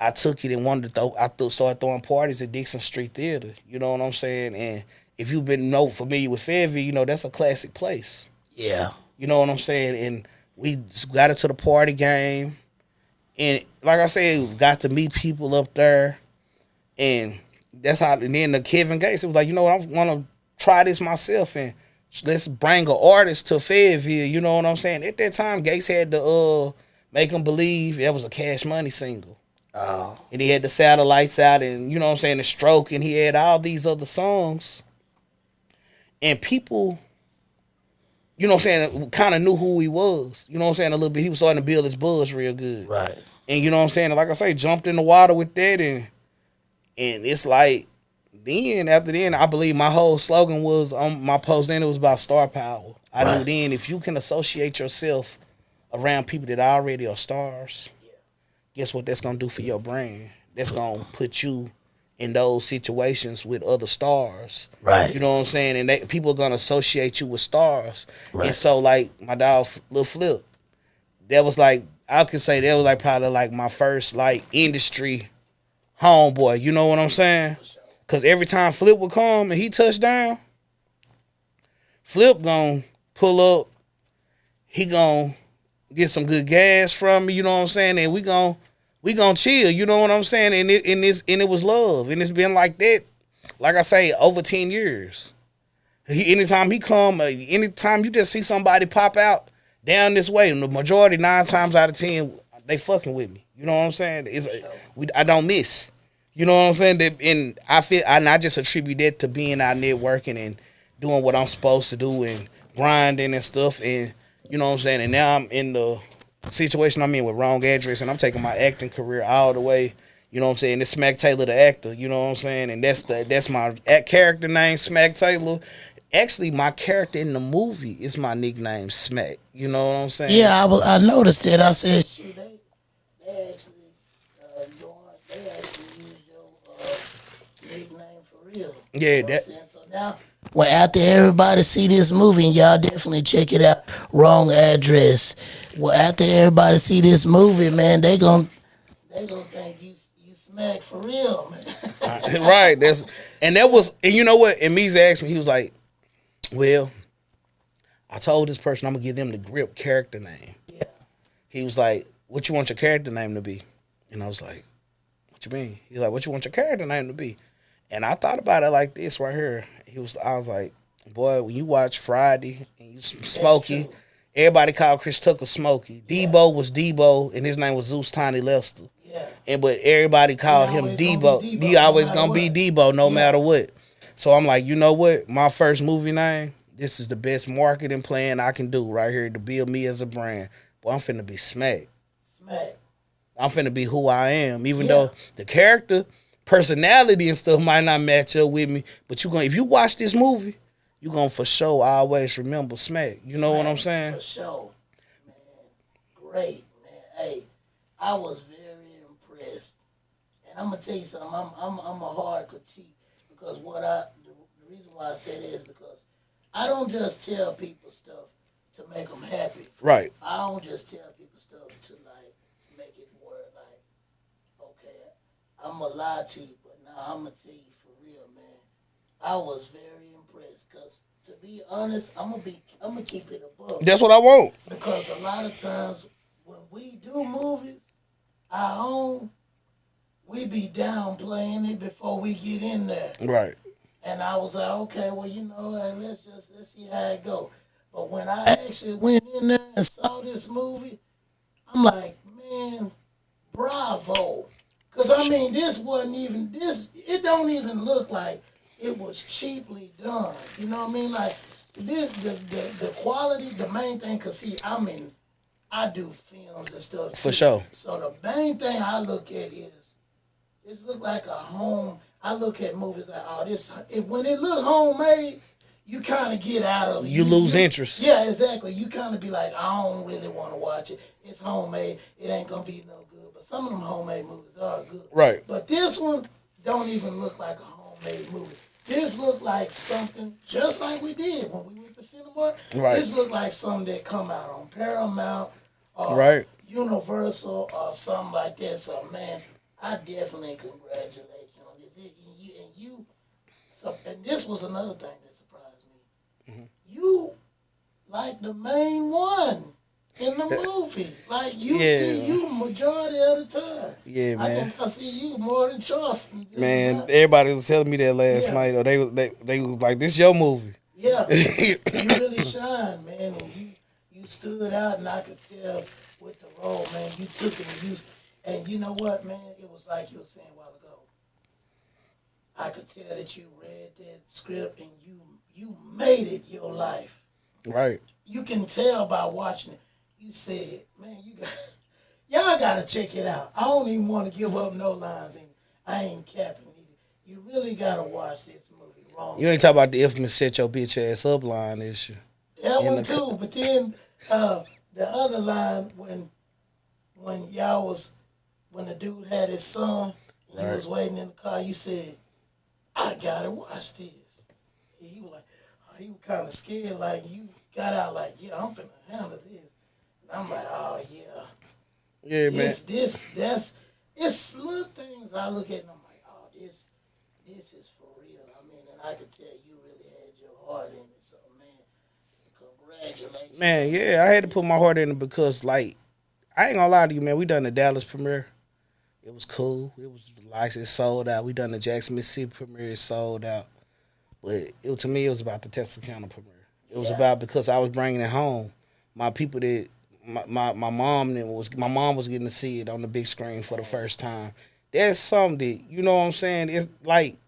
[SPEAKER 2] I took it and wanted to started throwing parties at Dixon Street Theater. You know what I'm saying? And if you've been familiar with Fayetteville, you know that's a classic place.
[SPEAKER 3] Yeah.
[SPEAKER 2] You know what I'm saying? And we got into the party game. And like I said, got to meet people up there. And that's how, and then the Kevin Gates, it was like, you know what, I want to try this myself and let's bring an artist to Fayetteville. You know what I'm saying? At that time, Gates had to Make 'Em Believe. That was a Cash Money single.
[SPEAKER 3] Oh.
[SPEAKER 2] And he had the Satellites out and, you know what I'm saying, the Stroke, and he had all these other songs. And people, you know what I'm saying, kind of knew who he was. You know what I'm saying, a little bit. He was starting to build his buzz real good.
[SPEAKER 3] Right.
[SPEAKER 2] And you know what I'm saying, like I say, jumped in the water with that. And it's like, then, after then, I believe my whole slogan was, on my post then, it was about star power. I knew then, if you can associate yourself around people that already are stars, guess what that's going to do for your brand? That's going to put you in those situations with other stars.
[SPEAKER 3] Right.
[SPEAKER 2] You know what I'm saying? And people are going to associate you with stars.
[SPEAKER 3] Right.
[SPEAKER 2] And so, like, my dog, Lil Flip, that was like, I could say that was like probably like my first, like, industry homeboy. You know what I'm saying? Because every time Flip would come and he touched down, Flip going to pull up. He going to get some good gas from me, you know what I'm saying? And we gon' chill, you know what I'm saying? And it was love. And it's been like that, like I say, over 10 years. Anytime he come, anytime you just see somebody pop out down this way, and the majority, 9 times out of 10, they fucking with me. You know what I'm saying? I don't miss. You know what I'm saying? And I just attribute that to being out networking and doing what I'm supposed to do and grinding and stuff. And you know what I'm saying? And now I'm in the situation I'm in with Wrong Address, and I'm taking my acting career all the way. You know what I'm saying? It's Smack Taylor the actor. You know what I'm saying? And that's my character name, Smack Taylor. Actually, my character in the movie is my nickname, Smack. You know what I'm saying?
[SPEAKER 3] Yeah, I noticed that. I said, shoot, they actually use your nickname for real.
[SPEAKER 2] Yeah,
[SPEAKER 3] you know so now, well, after everybody see this movie, and y'all definitely check it out, Wrong Address. Well, after everybody see this movie, man, they gonna think you smack for real, man.
[SPEAKER 2] Right. And you know what? And Mees asked me, he was like, well, I told this person I'm gonna give them the Grip character name.
[SPEAKER 3] Yeah.
[SPEAKER 2] He was like, what you want your character name to be? And I was like, what you mean? He's like, what you want your character name to be? And I thought about it like this right here. I was like, boy, when you watch Friday and you Smokey, everybody called Chris Tucker Smokey. Debo was Debo, and his name was Zeus Tiny Lester. Yeah. But everybody called him Debo. He always gonna be Debo no matter what. So I'm like, you know what? My first movie name, this is the best marketing plan I can do right here to build me as a brand. Boy, I'm finna be Smack.
[SPEAKER 3] Smack.
[SPEAKER 2] I'm finna be who I am, even though the character, personality and stuff might not match up with me. But if you watch this movie, you're gonna for sure always remember Smack. You know what I'm saying?
[SPEAKER 3] For sure. Man, great, man. Hey, I was very impressed. And I'm gonna tell you something, I'm a hard critique because the reason why I say that is because I don't just tell people stuff to make them happy.
[SPEAKER 2] Right.
[SPEAKER 3] I don't just tell people stuff to like make it work like, okay, I'm gonna lie to you, but now I'm gonna tell you for real, man. I was very impressed because to be honest, I'm gonna keep it above.
[SPEAKER 2] That's what I want.
[SPEAKER 3] Because a lot of times when we do movies, our own, we be downplaying it before we get in there.
[SPEAKER 2] Right.
[SPEAKER 3] And I was like, okay, well, you know, let's see how it go. But when I actually went in there and saw this movie, I'm like, man, bravo. Because, I mean, this wasn't even, it don't even look like it was cheaply done. You know what I mean? Like, the quality, the main thing, because, see, I do films and stuff.
[SPEAKER 2] For sure.
[SPEAKER 3] So the main thing I look at is, it look like a home. I look at movies like, oh, when it look homemade, you kind of get out of it.
[SPEAKER 2] You lose interest.
[SPEAKER 3] Yeah, exactly. You kind of be like, I don't really want to watch it. It's homemade. It ain't going to be no good. But some of them homemade movies are good.
[SPEAKER 2] Right.
[SPEAKER 3] But this one don't even look like a homemade movie. This looked like something just like we did when we went to cinema.
[SPEAKER 2] Right.
[SPEAKER 3] This looked like something that come out on Paramount or
[SPEAKER 2] right.
[SPEAKER 3] Universal or something like that. So, man, I definitely congratulate you on this. And this was another thing that surprised me. Mm-hmm. You like the main one in the movie. Like, you see you majority of the time.
[SPEAKER 2] Yeah, man.
[SPEAKER 3] I think I see you more than Charleston.
[SPEAKER 2] Man, everybody was telling me that last night. Or they was like, this your movie.
[SPEAKER 3] Yeah. You really shine, man. And you stood out, and I could tell with the role, man. You took it and you know what, man? It was like you were saying a while ago. I could tell that you read that script and you made it your life.
[SPEAKER 2] Right.
[SPEAKER 3] You can tell by watching it. You said, man, y'all gotta check it out. I don't even want to give up no lines, and I ain't capping either. You really gotta watch this movie. Wrong.
[SPEAKER 2] You ain't talking about the infamous "set your bitch ass up" line, is you?
[SPEAKER 3] That one too. But then the other line when the dude had his son and he was waiting in the car, you said, I gotta watch this. He was like, he was kind of scared. Like, you got out like, yeah, I'm finna handle this. And I'm like, oh yeah.
[SPEAKER 2] Yeah, man.
[SPEAKER 3] It's little things I look at and I'm like, oh, this is for real. I mean, and I could tell you really had your heart in it. So, man, congratulations.
[SPEAKER 2] Man, yeah, I had to put my heart in it because, like, I ain't gonna lie to you, man. We done the Dallas premiere. It was cool. It was like it sold out. We done the Jackson, Mississippi premiere. It sold out. But to me, it was about the Texarkana premiere. It was about because I was bringing it home. My people that my mom was getting to see it on the big screen for the first time. That's something that, you know what I'm saying? It's like,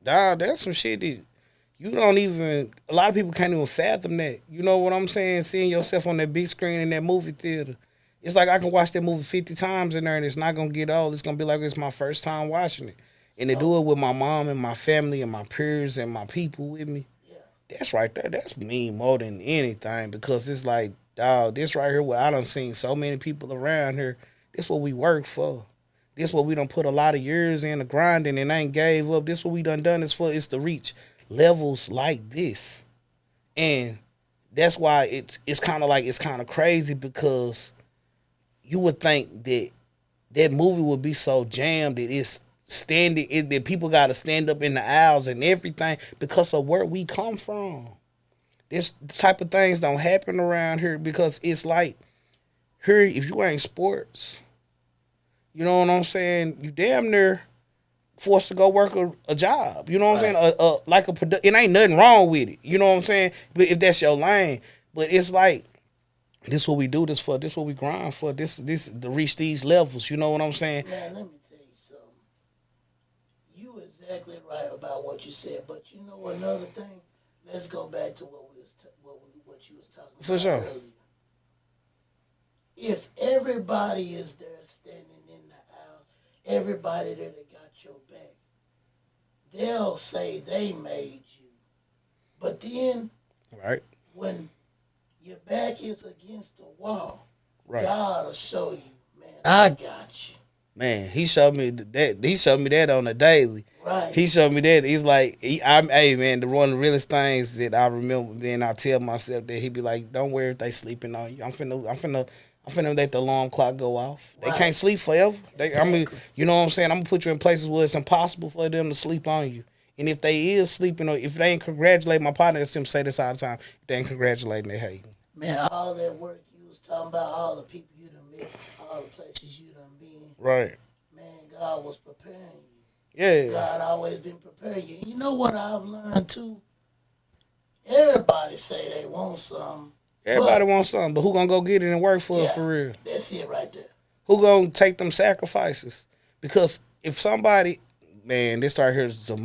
[SPEAKER 2] dog, that's some shit that you don't even. A lot of people can't even fathom that. You know what I'm saying? Seeing yourself on that big screen in that movie theater. It's like I can watch that movie 50 times in there and it's not going to get old. It's going to be like it's my first time watching it. And to do it with my mom and my family and my peers and my people with me, that's right there. That's me more than anything because it's like, dog, this right here, what I done seen so many people around here, this what we work for. This what we done put a lot of years in the grinding and ain't gave up. This what we done this for is to reach levels like this. And that's why it's kind of crazy because you would think that movie would be so jammed that it's that people got to stand up in the aisles and everything because of where we come from. This type of things don't happen around here because it's like here, if you ain't sports, you know what I'm saying? You damn near forced to go work a job. You know what I'm saying? It ain't nothing wrong with it. You know what I'm saying? But if that's your lane, but it's like. This what we do this for. This what we grind for. This to reach these levels. You know what I'm saying?
[SPEAKER 3] Man, let me tell you something. You exactly right about what you said, but you know another thing. Let's go back to what you was talking about.
[SPEAKER 2] For sure.
[SPEAKER 3] Earlier. If everybody is there standing in the aisle, everybody there that got your back, they'll say they made you. But then, when your back is against the wall, God will show you, man, I got you.
[SPEAKER 2] Man, he showed me that. He showed me that on a daily.
[SPEAKER 3] Right.
[SPEAKER 2] He showed me that. He's like, hey man, one of the realest things that I remember. Then I tell myself that he be like, don't worry if they sleeping on you. I'm finna let the alarm clock go off. They can't sleep forever. I mean, you know what I'm saying? I'm gonna put you in places where it's impossible for them to sleep on you. And if they is sleeping, or if they ain't congratulate my partner, it's him say this all the time. If they ain't congratulating, they hate me.
[SPEAKER 3] Man, all that work you was talking about, all the people you done met, all the places you done been.
[SPEAKER 2] Right.
[SPEAKER 3] Man, God was preparing you.
[SPEAKER 2] Yeah.
[SPEAKER 3] God always been preparing you. You know what I've learned too? Everybody say they want something.
[SPEAKER 2] Everybody wants something, but who gonna go get it and work for it for real?
[SPEAKER 3] That's it right there.
[SPEAKER 2] Who gonna take them sacrifices? Because if somebody, man, this right here is some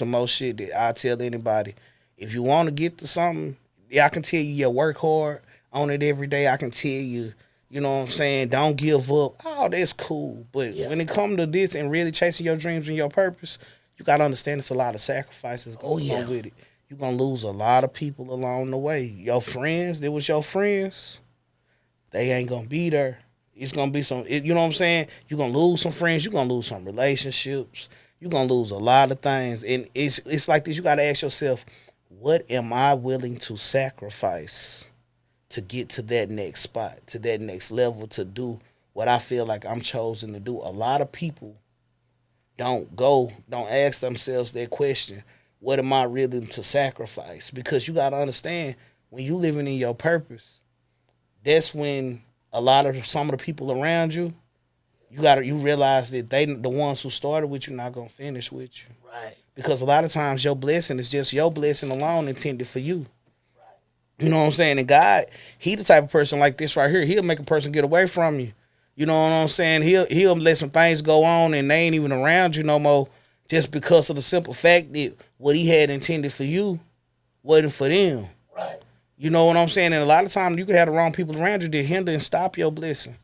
[SPEAKER 2] more shit that I tell anybody. If you want to get to something, I can tell you work hard on it every day. I can tell you, you know what I'm saying, don't give up. Oh, that's cool. But when it comes to this and really chasing your dreams and your purpose, you got to understand it's a lot of sacrifices going on with it. You're going to lose a lot of people along the way. Your friends, that was your friends, they ain't going to be there. It's going to be you know what I'm saying? You're going to lose some friends. You're going to lose some relationships. You're going to lose a lot of things. And it's like this. You got to ask yourself, what am I willing to sacrifice to get to that next spot, to that next level, to do what I feel like I'm chosen to do? A lot of people don't ask themselves that question. What am I willing to sacrifice? Because you got to understand, when you living in your purpose, that's when some of the people around you, you realize that they the ones who started with you not gonna finish with you.
[SPEAKER 3] Right.
[SPEAKER 2] Because a lot of times your blessing is just your blessing alone intended for you. Right. You know what I'm saying? And God, he the type of person like this right here. He'll make a person get away from you. You know what I'm saying? He'll let some things go on and they ain't even around you no more, just because of the simple fact that what he had intended for you wasn't for them.
[SPEAKER 3] Right.
[SPEAKER 2] You know what I'm saying? And a lot of times you could have the wrong people around you that hinder and stop your blessing.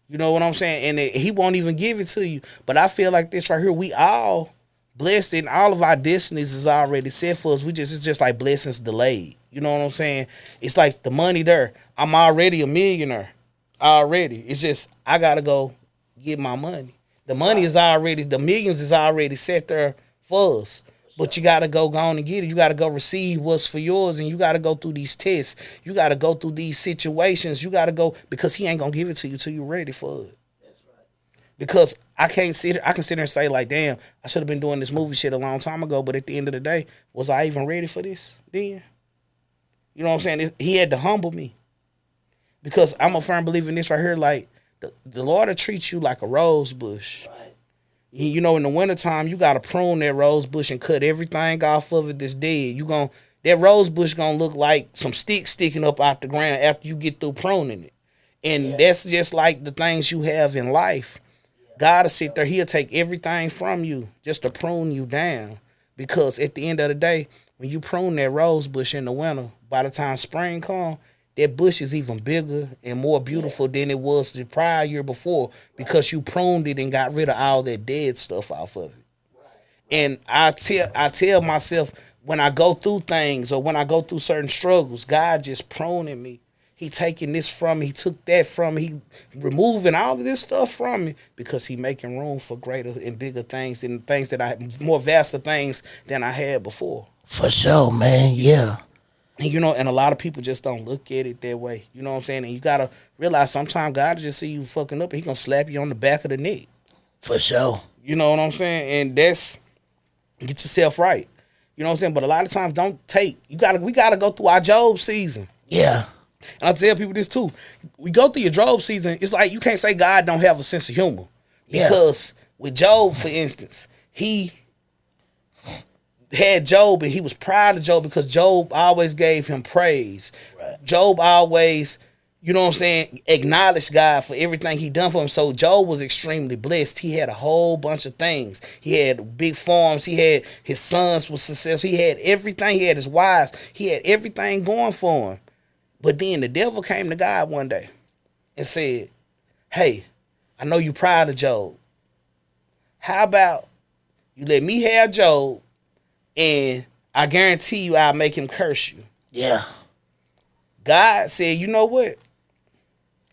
[SPEAKER 2] You know what I'm saying? And he won't even give it to you. But I feel like this right here, we all blessed and all of our destinies is already set for us. It's just like blessings delayed. You know what I'm saying? It's like the money there. I'm already a millionaire. Already. It's just I gotta go get my money. The money is already, the millions is already set there for us. But you got to go on and get it. You got to go receive what's for yours, and you got to go through these tests. You got to go through these situations. You got to go, because he ain't going to give it to you till you're ready for it. That's right. Because I can sit there and say like, damn, I should have been doing this movie shit a long time ago, but at the end of the day, was I even ready for this then? You know what I'm saying? He had to humble me. Because I'm a firm believer in this right here, like, the Lord will treat you like a rose bush. Right. You know, in the wintertime, you got to prune that rose bush and cut everything off of it that's dead. That rose bush going to look like some sticks sticking up out the ground after you get through pruning it. And that's just like the things you have in life. God will sit there, he'll take everything from you just to prune you down. Because at the end of the day, when you prune that rose bush in the winter, by the time spring comes, that bush is even bigger and more beautiful than it was the prior year before, because you pruned it and got rid of all that dead stuff off of it. And I tell myself, when I go through things or when I go through certain struggles, God just pruning me. He taking this from me. He took that from me. He removing all of this stuff from me because he making room for greater and bigger things than things that more vaster things than I had before.
[SPEAKER 3] For sure, man. Yeah.
[SPEAKER 2] And, you know, and a lot of people just don't look at it that way. You know what I'm saying? And you got to realize sometimes God just see you fucking up and he going to slap you on the back of the neck.
[SPEAKER 3] For sure.
[SPEAKER 2] You know what I'm saying? And that's, get yourself right. You know what I'm saying? But a lot of times we got to go through our Job season.
[SPEAKER 3] Yeah.
[SPEAKER 2] And I tell people this too. We go through your Job season. It's like you can't say God don't have a sense of humor. Because with Job, for instance, he had Job and he was proud of Job because Job always gave him praise. Right. Job always, you know what I'm saying, acknowledged God for everything he done for him. So Job was extremely blessed. He had a whole bunch of things. He had big farms. He had his sons were successful. He had everything. He had his wives. He had everything going for him. But then the devil came to God one day and said, hey, I know you're proud of Job. How about you let me have Job, and I guarantee you I'll make him curse you.
[SPEAKER 3] Yeah.
[SPEAKER 2] God said, you know what?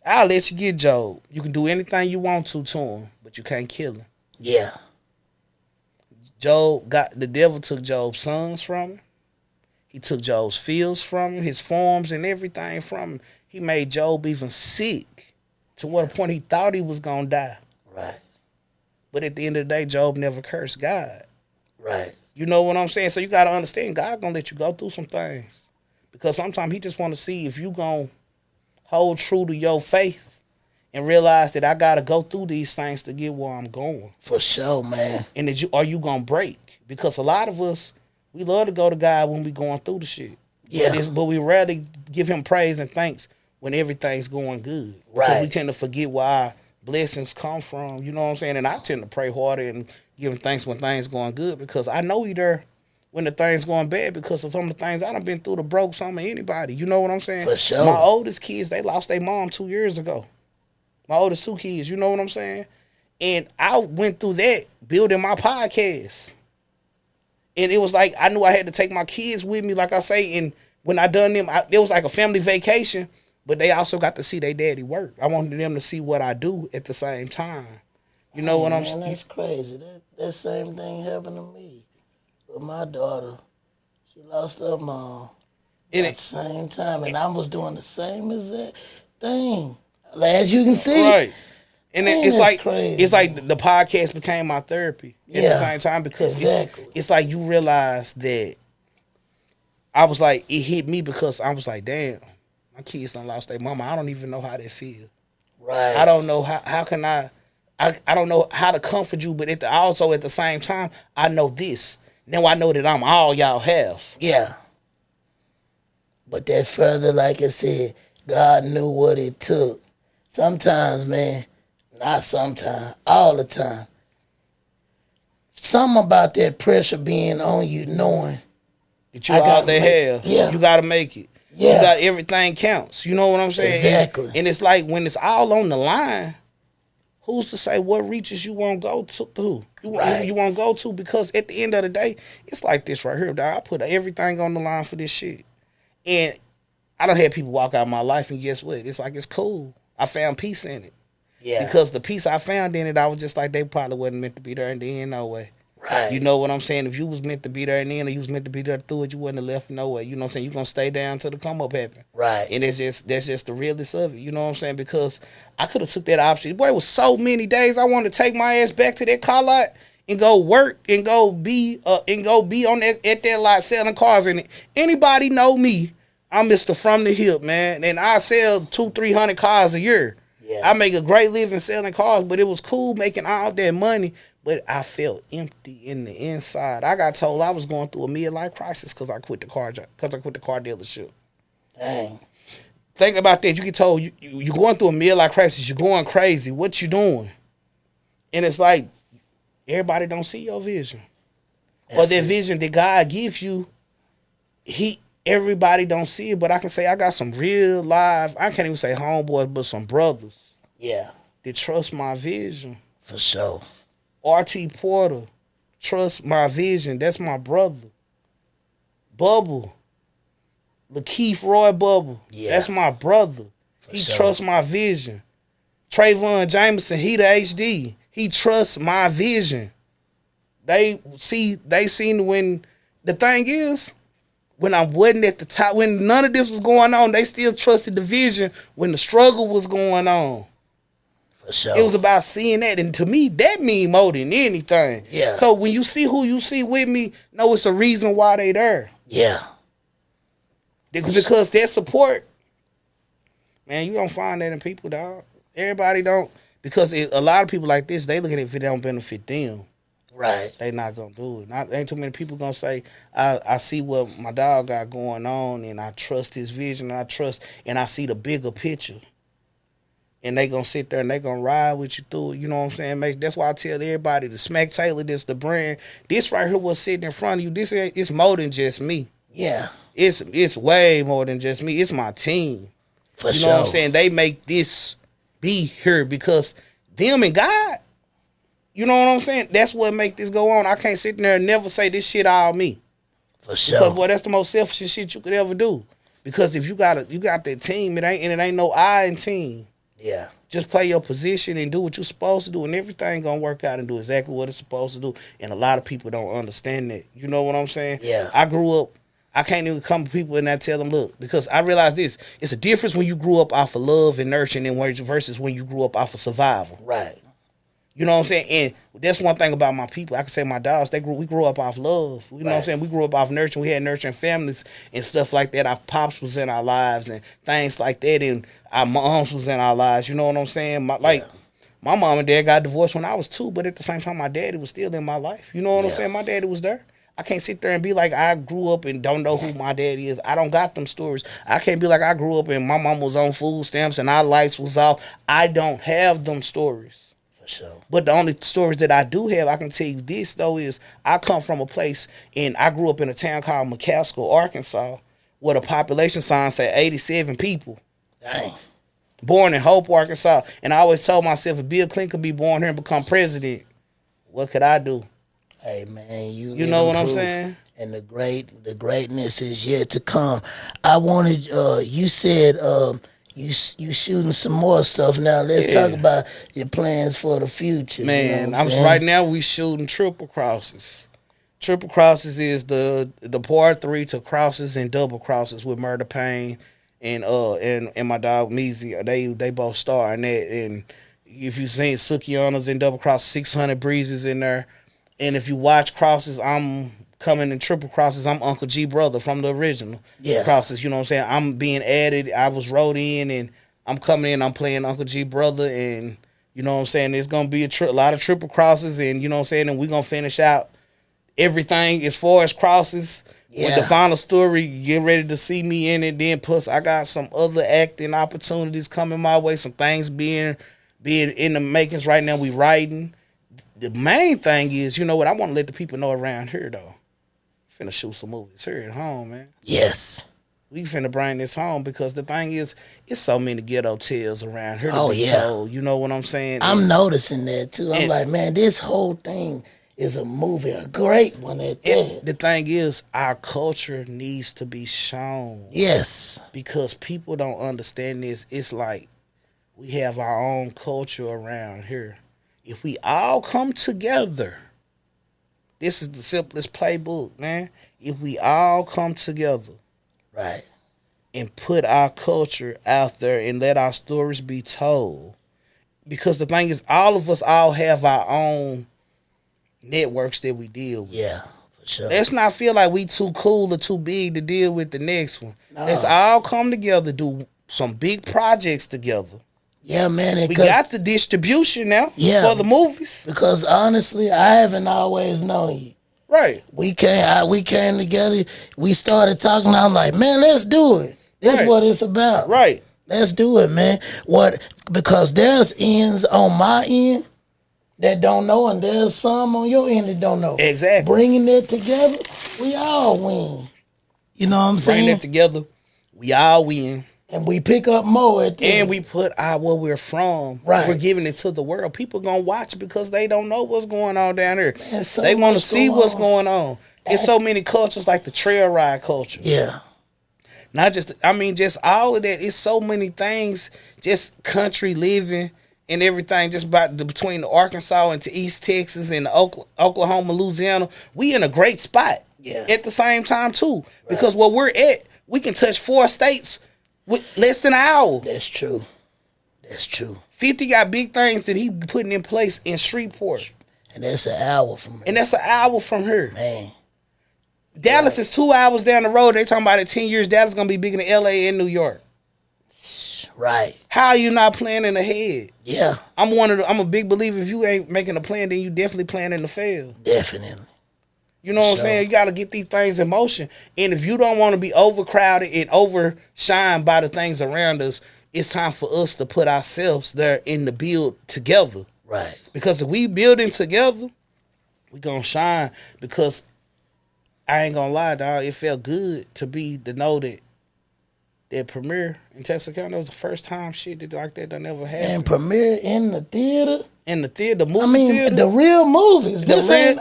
[SPEAKER 2] I'll let you get Job. You can do anything you want to him, but you can't kill him.
[SPEAKER 3] Yeah.
[SPEAKER 2] The devil took Job's sons from him. He took Job's fields from him, his farms and everything from him. He made Job even sick to what point he thought he was going to die.
[SPEAKER 3] Right.
[SPEAKER 2] But at the end of the day, Job never cursed God.
[SPEAKER 3] Right.
[SPEAKER 2] You know what I'm saying? So you got to understand, God going to let you go through some things. Because sometimes he just want to see if you going to hold true to your faith and realize that I got to go through these things to get where I'm going.
[SPEAKER 3] For sure, man.
[SPEAKER 2] And are you going to break? Because a lot of us, we love to go to God when we going through the shit.
[SPEAKER 3] Yeah.
[SPEAKER 2] But we rarely give him praise and thanks when everything's going good.
[SPEAKER 3] Right.
[SPEAKER 2] Because we tend to forget where our blessings come from. You know what I'm saying? And I tend to pray harder and give him thanks when things going good, because I know he there when the things going bad because of some of the things I done been through to broke some of anybody. You know what I'm saying?
[SPEAKER 3] For sure.
[SPEAKER 2] My oldest kids, they lost their mom 2 years ago. My oldest 2 kids, you know what I'm saying? And I went through that building my podcast. And it was like I knew I had to take my kids with me, like I say. And when I done them, it was like a family vacation. But they also got to see their daddy work. I wanted them to see what I do at the same time. You know what I'm saying?
[SPEAKER 3] That's crazy. That same thing happened to me with my daughter. She lost her mom at the same time, and I was doing the same exact thing. As you can see,
[SPEAKER 2] right? And it's like
[SPEAKER 3] crazy.
[SPEAKER 2] it's like the podcast became my therapy at the same time because it's like you realize that I was like it hit me because I was like, damn, my kids done lost their mama. I don't even know how that feel.
[SPEAKER 3] Right.
[SPEAKER 2] I don't know how can I don't know how to comfort you, but also at the same time I know this. Now I know that I'm all y'all have.
[SPEAKER 3] Yeah. But that further, like I said, God knew what it took. Sometimes, man. Not sometimes, all the time. Something about that pressure being on you, knowing
[SPEAKER 2] that you all they have.
[SPEAKER 3] Yeah.
[SPEAKER 2] You got to make it.
[SPEAKER 3] Yeah.
[SPEAKER 2] You got everything counts. You know what I'm saying?
[SPEAKER 3] Exactly.
[SPEAKER 2] And it's like when it's all on the line, who's to say what reaches you won't go to? You won't go to because at the end of the day, it's like this right here, dog. I put everything on the line for this shit. And I done had people walk out of my life and guess what? It's like it's cool. I found peace in it.
[SPEAKER 3] Yeah.
[SPEAKER 2] Because the peace I found in it, I was just like, they probably wasn't meant to be there in the end, no way.
[SPEAKER 3] Right.
[SPEAKER 2] You know what I'm saying? If you was meant to be there in the end or you was meant to be there through it, you wouldn't have left no way. You know what I'm saying? You're going to stay down till the come up happen.
[SPEAKER 3] Right.
[SPEAKER 2] And that's just the realest of it. You know what I'm saying? Because I could have took that option. Boy, it was so many days I wanted to take my ass back to that car lot and go work and go be on that at that lot selling cars. And anybody know me, I'm Mr. From the Hip, man. And I sell 200-300 cars a year. Yeah. I make a great living selling cars, but it was cool making all that money, but I felt empty in the inside. I got told I was going through a midlife crisis because I quit the car dealership.
[SPEAKER 3] Dang.
[SPEAKER 2] Think about that. You get told you're going through a midlife crisis. You're going crazy. What you doing? And it's like everybody don't see your vision. Or that vision that God gives you, everybody don't see it, but I can say I got some real live, I can't even say homeboys, but some brothers.
[SPEAKER 3] Yeah.
[SPEAKER 2] That trust my vision.
[SPEAKER 3] For sure.
[SPEAKER 2] R.T. Porter, trust my vision. That's my brother. Bubble. Lakeith Roy Bubble. Yeah. That's my brother. He trusts my vision. Trayvon Jameson, he the HD. He trusts my vision. They seen when, the thing is, when I wasn't at the top, when none of this was going on, they still trusted the vision when the struggle was going on.
[SPEAKER 3] For sure.
[SPEAKER 2] It was about seeing that. And to me, that mean more than anything.
[SPEAKER 3] Yeah.
[SPEAKER 2] So when you see who you see with me, know it's a reason why they there.
[SPEAKER 3] Yeah.
[SPEAKER 2] Because their support, man, you don't find that in people, dog. Everybody don't. Because a lot of people like this, they look at it if it don't benefit them.
[SPEAKER 3] Right.
[SPEAKER 2] They not going to do it. Ain't too many people going to say, I see what my dog got going on and I trust his vision and I see the bigger picture. And they going to sit there and they going to ride with you through it. You know what I'm saying? That's why I tell everybody to Smack Taylor, this the brand. This right here was sitting in front of you. It's more than just me.
[SPEAKER 3] Yeah.
[SPEAKER 2] It's way more than just me. It's my team.
[SPEAKER 3] For sure.
[SPEAKER 2] You know what I'm saying? They make this be here because them and God, you know what I'm saying? That's what make this go on. I can't sit there and never say this shit all me.
[SPEAKER 3] For sure.
[SPEAKER 2] Because boy, that's the most selfish shit you could ever do. Because if you got that team, it ain't no I in team.
[SPEAKER 3] Yeah. Just
[SPEAKER 2] play your position and do what you're supposed to do, and everything gonna work out and do exactly what it's supposed to do. And a lot of people don't understand that. You know what I'm saying?
[SPEAKER 3] Yeah.
[SPEAKER 2] I grew up. I can't even come to people and I tell them, look, because I realize this. It's a difference when you grew up off of love and nurturing versus when you grew up off of survival.
[SPEAKER 3] Right.
[SPEAKER 2] You know what I'm saying? And that's one thing about my people. I can say my dogs, we grew up off love. You know what I'm saying? We grew up off nurturing. We had nurturing families and stuff like that. Our pops was in our lives and things like that. And our moms was in our lives. You know what I'm saying? My mom and dad got divorced when I was 2, but at the same time, my daddy was still in my life. You know what I'm saying? My daddy was there. I can't sit there and be like, I grew up and don't know who my daddy is. I don't got them stories. I can't be like, I grew up and my mom was on food stamps and our lights was off. I don't have them stories.
[SPEAKER 3] For sure.
[SPEAKER 2] But the only stories that I do have, I can tell you this, though, is I come from a place, and I grew up in a town called McCaskill, Arkansas, where the population sign said 87 people.
[SPEAKER 3] Dang.
[SPEAKER 2] Born in Hope, Arkansas. And I always told myself, if Bill Clinton could be born here and become president, what could I do?
[SPEAKER 3] Hey man,
[SPEAKER 2] You know what I'm saying?
[SPEAKER 3] And the greatness is yet to come. I wanted you said you shooting some more stuff now. Let's talk about your plans for the future.
[SPEAKER 2] Man,
[SPEAKER 3] you know
[SPEAKER 2] right now we shooting triple crosses. Triple crosses is the part 3 to crosses and double crosses with Murder Pain and my dog Meezy. They both star in that. And if you seen Sukiana's in double cross, 600 Breezes in there. And if you watch crosses, I'm coming in triple crosses. I'm Uncle G brother from the original crosses. You know what I'm saying? I'm being added. I was wrote in, and I'm coming in. I'm playing Uncle G brother, and you know what I'm saying. There's gonna be a lot of triple crosses, and you know what I'm saying. And we're gonna finish out everything as far as crosses. With the final story, get ready to see me in it. Then plus, I got some other acting opportunities coming my way. Some things being in the makings right now. We writing. The main thing is, you know what, I want to let the people know around here, though. Finna shoot some movies here at home, man.
[SPEAKER 3] Yes.
[SPEAKER 2] We finna bring this home because the thing is, it's so many ghetto tales around here to be told. You know what I'm saying?
[SPEAKER 3] I'm noticing that, too. I'm like, man, this whole thing is a movie, a great one at that.
[SPEAKER 2] The thing is, our culture needs to be shown.
[SPEAKER 3] Yes.
[SPEAKER 2] Because people don't understand this. It's like we have our own culture around here. If we all come together, this is the simplest playbook, man. If we all come together,
[SPEAKER 3] right,
[SPEAKER 2] and put our culture out there and let our stories be told, because the thing is, all of us all have our own networks that we deal with.
[SPEAKER 3] Yeah, for sure.
[SPEAKER 2] Let's not feel like we too cool or too big to deal with the next one. No. Let's all come together, do some big projects together.
[SPEAKER 3] Yeah, man.
[SPEAKER 2] We got the distribution now for the movies.
[SPEAKER 3] Because honestly, I haven't always known you.
[SPEAKER 2] Right.
[SPEAKER 3] We came together. We started talking. I'm like, man, let's do it. That's what it's about.
[SPEAKER 2] Right.
[SPEAKER 3] Let's do it, man. Because there's ends on my end that don't know, and there's some on your end that don't know.
[SPEAKER 2] Exactly.
[SPEAKER 3] Bringing it together, we all win. You know what I'm saying?
[SPEAKER 2] Bringing it together, we all win.
[SPEAKER 3] And we pick up more at the end.
[SPEAKER 2] And we put where we're from.
[SPEAKER 3] Right.
[SPEAKER 2] We're giving it to the world. People gonna watch because they don't know what's going on down here. They want to see what's going on. There's so many cultures, like the trail ride culture.
[SPEAKER 3] Yeah.
[SPEAKER 2] Not just, just all of that. It's so many things, just country living and everything, just between Arkansas and to East Texas and Oklahoma, Louisiana. We in a great spot at the same time, too. Because where we're at, we can touch 4 states with less than an hour.
[SPEAKER 3] That's true.
[SPEAKER 2] 50 got big things that he putting in place in Shreveport.
[SPEAKER 3] And that's an hour from here. Man.
[SPEAKER 2] Dallas is 2 hours down the road. They talking about in 10 years, Dallas is going to be bigger than LA and New York.
[SPEAKER 3] Right.
[SPEAKER 2] How are you not planning ahead?
[SPEAKER 3] Yeah.
[SPEAKER 2] I'm a big believer, if you ain't making a plan, then you definitely planning to fail.
[SPEAKER 3] Definitely.
[SPEAKER 2] You know what I'm saying? You got to get these things in motion. And if you don't want to be overcrowded and overshined by the things around us, it's time for us to put ourselves there in the build together.
[SPEAKER 3] Right.
[SPEAKER 2] Because if we building together, we going to shine. Because I ain't going to lie, dog, it felt good to know that premiere in Texarkana was the first time shit that like that never happened.
[SPEAKER 3] And premiere in the theater?
[SPEAKER 2] In the theater, the movie theater.
[SPEAKER 3] The real movies. This ain't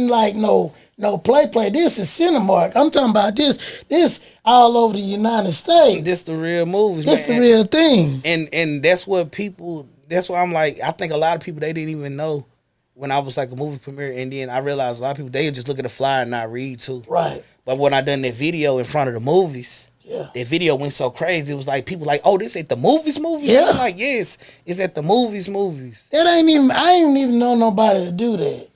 [SPEAKER 3] like no play. This is Cinemark. I'm talking about this all over the United States.
[SPEAKER 2] This the real movies,
[SPEAKER 3] This the real thing.
[SPEAKER 2] And that's why I'm like, I think a lot of people, they didn't even know when I was like a movie premiere, and then I realized a lot of people, they just look at the flyer and not read too.
[SPEAKER 3] Right.
[SPEAKER 2] But when I done that video in front of the movies,
[SPEAKER 3] yeah,
[SPEAKER 2] that video went so crazy. It was like people like, oh, this at the movies?
[SPEAKER 3] Yeah.
[SPEAKER 2] I'm like, yes, it's at the movies.
[SPEAKER 3] I ain't even know nobody to do that.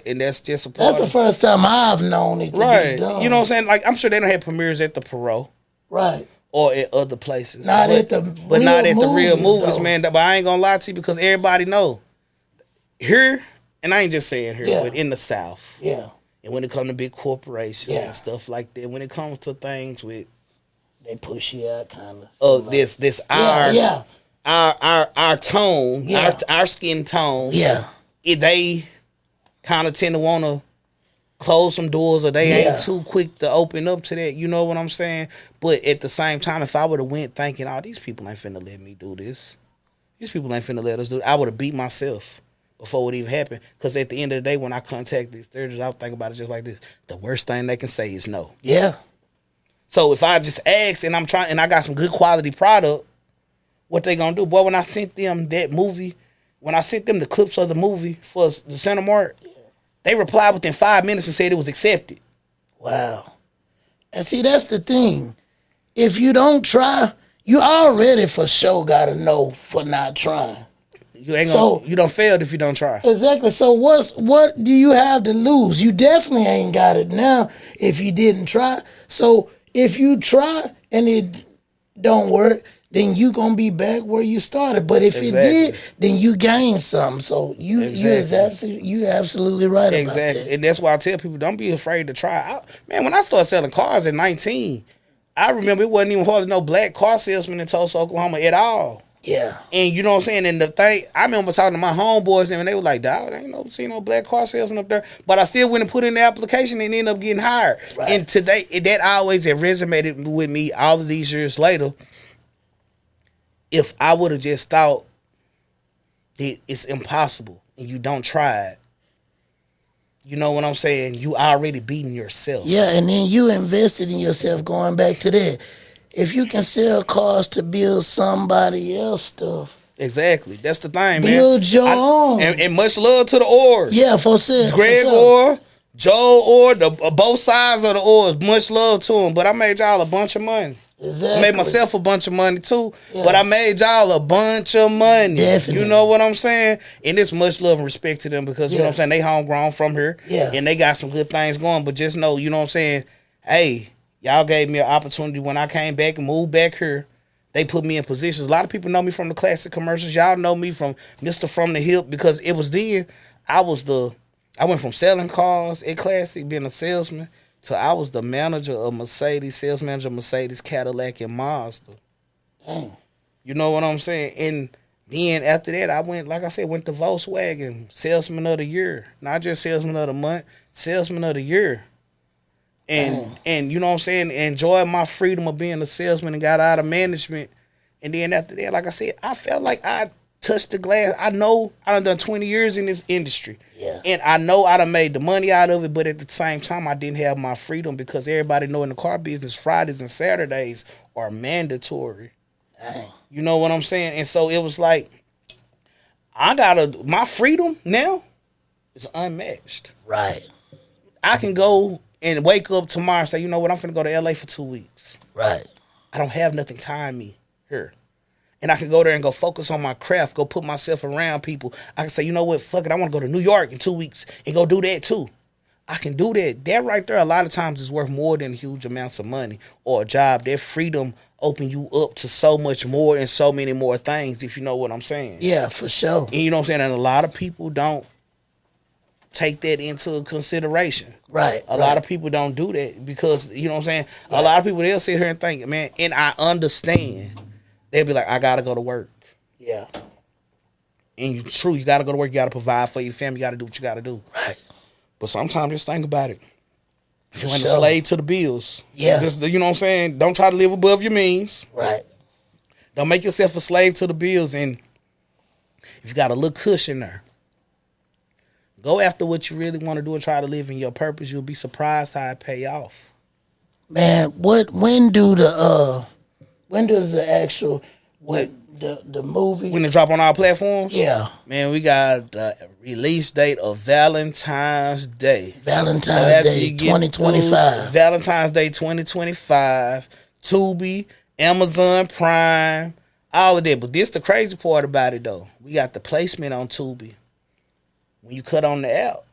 [SPEAKER 2] And that's just a part.
[SPEAKER 3] That's the first time I've known it to be done.
[SPEAKER 2] You know what I'm saying? Like, I'm sure they don't have premieres at the Parole.
[SPEAKER 3] Right.
[SPEAKER 2] Or at other places.
[SPEAKER 3] Not at the
[SPEAKER 2] real movies, though. Man. But I ain't gonna lie to you, because everybody know. Here, and I ain't just saying here, but in the South.
[SPEAKER 3] Yeah.
[SPEAKER 2] And when it comes to big corporations and stuff like that, when it comes to things with,
[SPEAKER 3] they push you out kind of.
[SPEAKER 2] Oh, this our tone, our skin tone.
[SPEAKER 3] Yeah.
[SPEAKER 2] They kind of tend to want to close some doors, or they ain't too quick to open up to that. You know what I'm saying? But at the same time, if I would have went thinking, oh, these people ain't finna let me do this. These people ain't finna let us do it, I would have beat myself. before it even happened. Because at the end of the day, when I contact these therapists, I would think about it just like this. The worst thing they can say is no.
[SPEAKER 3] Yeah.
[SPEAKER 2] So if I just ask and I got some good quality product, what they gonna do? Boy, when I sent them that movie, when I sent them the clips of the movie for the Santa Mart, they replied within 5 minutes and said it was accepted.
[SPEAKER 3] Wow. And see, that's the thing. If you don't try, you already for sure gotta know for not trying.
[SPEAKER 2] You ain't gonna, you don't fail if you don't try.
[SPEAKER 3] Exactly. So what do you have to lose? You definitely ain't got it now if you didn't try. So if you try and it don't work, then you gonna be back where you started. But if it did, then you gain something. So you absolutely right about that.
[SPEAKER 2] And that's why I tell people, don't be afraid to try. Man, when I started selling cars at 19, I remember it wasn't even hardly no black car salesman in Tulsa, Oklahoma at all.
[SPEAKER 3] Yeah.
[SPEAKER 2] And you know what I'm saying? And the thing, I remember talking to my homeboys and they were like, dog, I ain't seen no black car salesman up there. But I still went and put in the application and ended up getting hired. Right. And today, that always had resonated with me all of these years later. If I would have just thought that it's impossible and you don't try it, you know what I'm saying? You already beating yourself.
[SPEAKER 3] Yeah, and then you invested in yourself, going back to that. If you can sell cars to build somebody else stuff.
[SPEAKER 2] Exactly. That's the thing, man.
[SPEAKER 3] Build your own.
[SPEAKER 2] And much love to the Orrs.
[SPEAKER 3] Yeah, for sure.
[SPEAKER 2] Greg Orr, Joe Orr, both sides of the Orrs. Much love to them. But I made y'all a bunch of money.
[SPEAKER 3] Exactly.
[SPEAKER 2] I made myself a bunch of money too, but I made y'all a bunch of money.
[SPEAKER 3] Definitely.
[SPEAKER 2] You know what I'm saying? And it's much love and respect to them because, you know what I'm saying, they homegrown from here, and they got some good things going, but just know, you know what I'm saying, hey, y'all gave me an opportunity when I came back and moved back here. They put me in positions. A lot of people know me from the classic commercials. Y'all know me from Mr. From the Hip because it was then I went from selling cars at Classic, being a salesman, so I was the manager of Mercedes, sales manager of Mercedes, Cadillac, and Mazda.
[SPEAKER 3] Dang.
[SPEAKER 2] You know what I'm saying? And then after that, I went to Volkswagen, salesman of the year. Not just salesman of the month, salesman of the year. And you know what I'm saying? Enjoyed my freedom of being a salesman and got out of management. And then after that, like I said, I felt like I touched the glass. I know I done 20 years in this industry.
[SPEAKER 3] Yeah.
[SPEAKER 2] And I know I done made the money out of it, but at the same time, I didn't have my freedom because everybody know in the car business, Fridays and Saturdays are mandatory.
[SPEAKER 3] Dang.
[SPEAKER 2] You know what I'm saying? And so it was like, my freedom now is unmatched.
[SPEAKER 3] Right.
[SPEAKER 2] I can go and wake up tomorrow and say, you know what, I'm finna go to LA for 2 weeks.
[SPEAKER 3] Right.
[SPEAKER 2] I don't have nothing tying me here. And I can go there and go focus on my craft, go put myself around people. I can say, you know what, fuck it, I want to go to New York in 2 weeks and go do that too. I can do that. That right there, a lot of times is worth more than huge amounts of money or a job. That freedom open you up to so much more and so many more things, if you know what I'm saying.
[SPEAKER 3] Yeah, for sure.
[SPEAKER 2] And you know what I'm saying? And a lot of people don't take that into consideration.
[SPEAKER 3] Right.
[SPEAKER 2] A lot of people don't do that because, you know what I'm saying? Right. A lot of people, they'll sit here and think, man, and I understand. They'll be like, I got to go to work.
[SPEAKER 3] Yeah.
[SPEAKER 2] And you got to go to work. You got to provide for your family. You got to do what you got to do.
[SPEAKER 3] Right.
[SPEAKER 2] But sometimes just think about it. You ain't a slave to the bills.
[SPEAKER 3] Yeah.
[SPEAKER 2] Just, you know what I'm saying? Don't try to live above your means.
[SPEAKER 3] Right.
[SPEAKER 2] Don't make yourself a slave to the bills. And if you got a little cushion there, go after what you really want to do and try to live in your purpose. You'll be surprised how it pay off.
[SPEAKER 3] Man, when does the actual the movie
[SPEAKER 2] when it drop on our platforms?
[SPEAKER 3] Yeah.
[SPEAKER 2] Man, we got the release date of Valentine's Day.
[SPEAKER 3] Valentine's Day 2025.
[SPEAKER 2] Valentine's Day 2025. Tubi, Amazon Prime, all of that. But this the crazy part about it though. We got the placement on Tubi. When you cut on the app,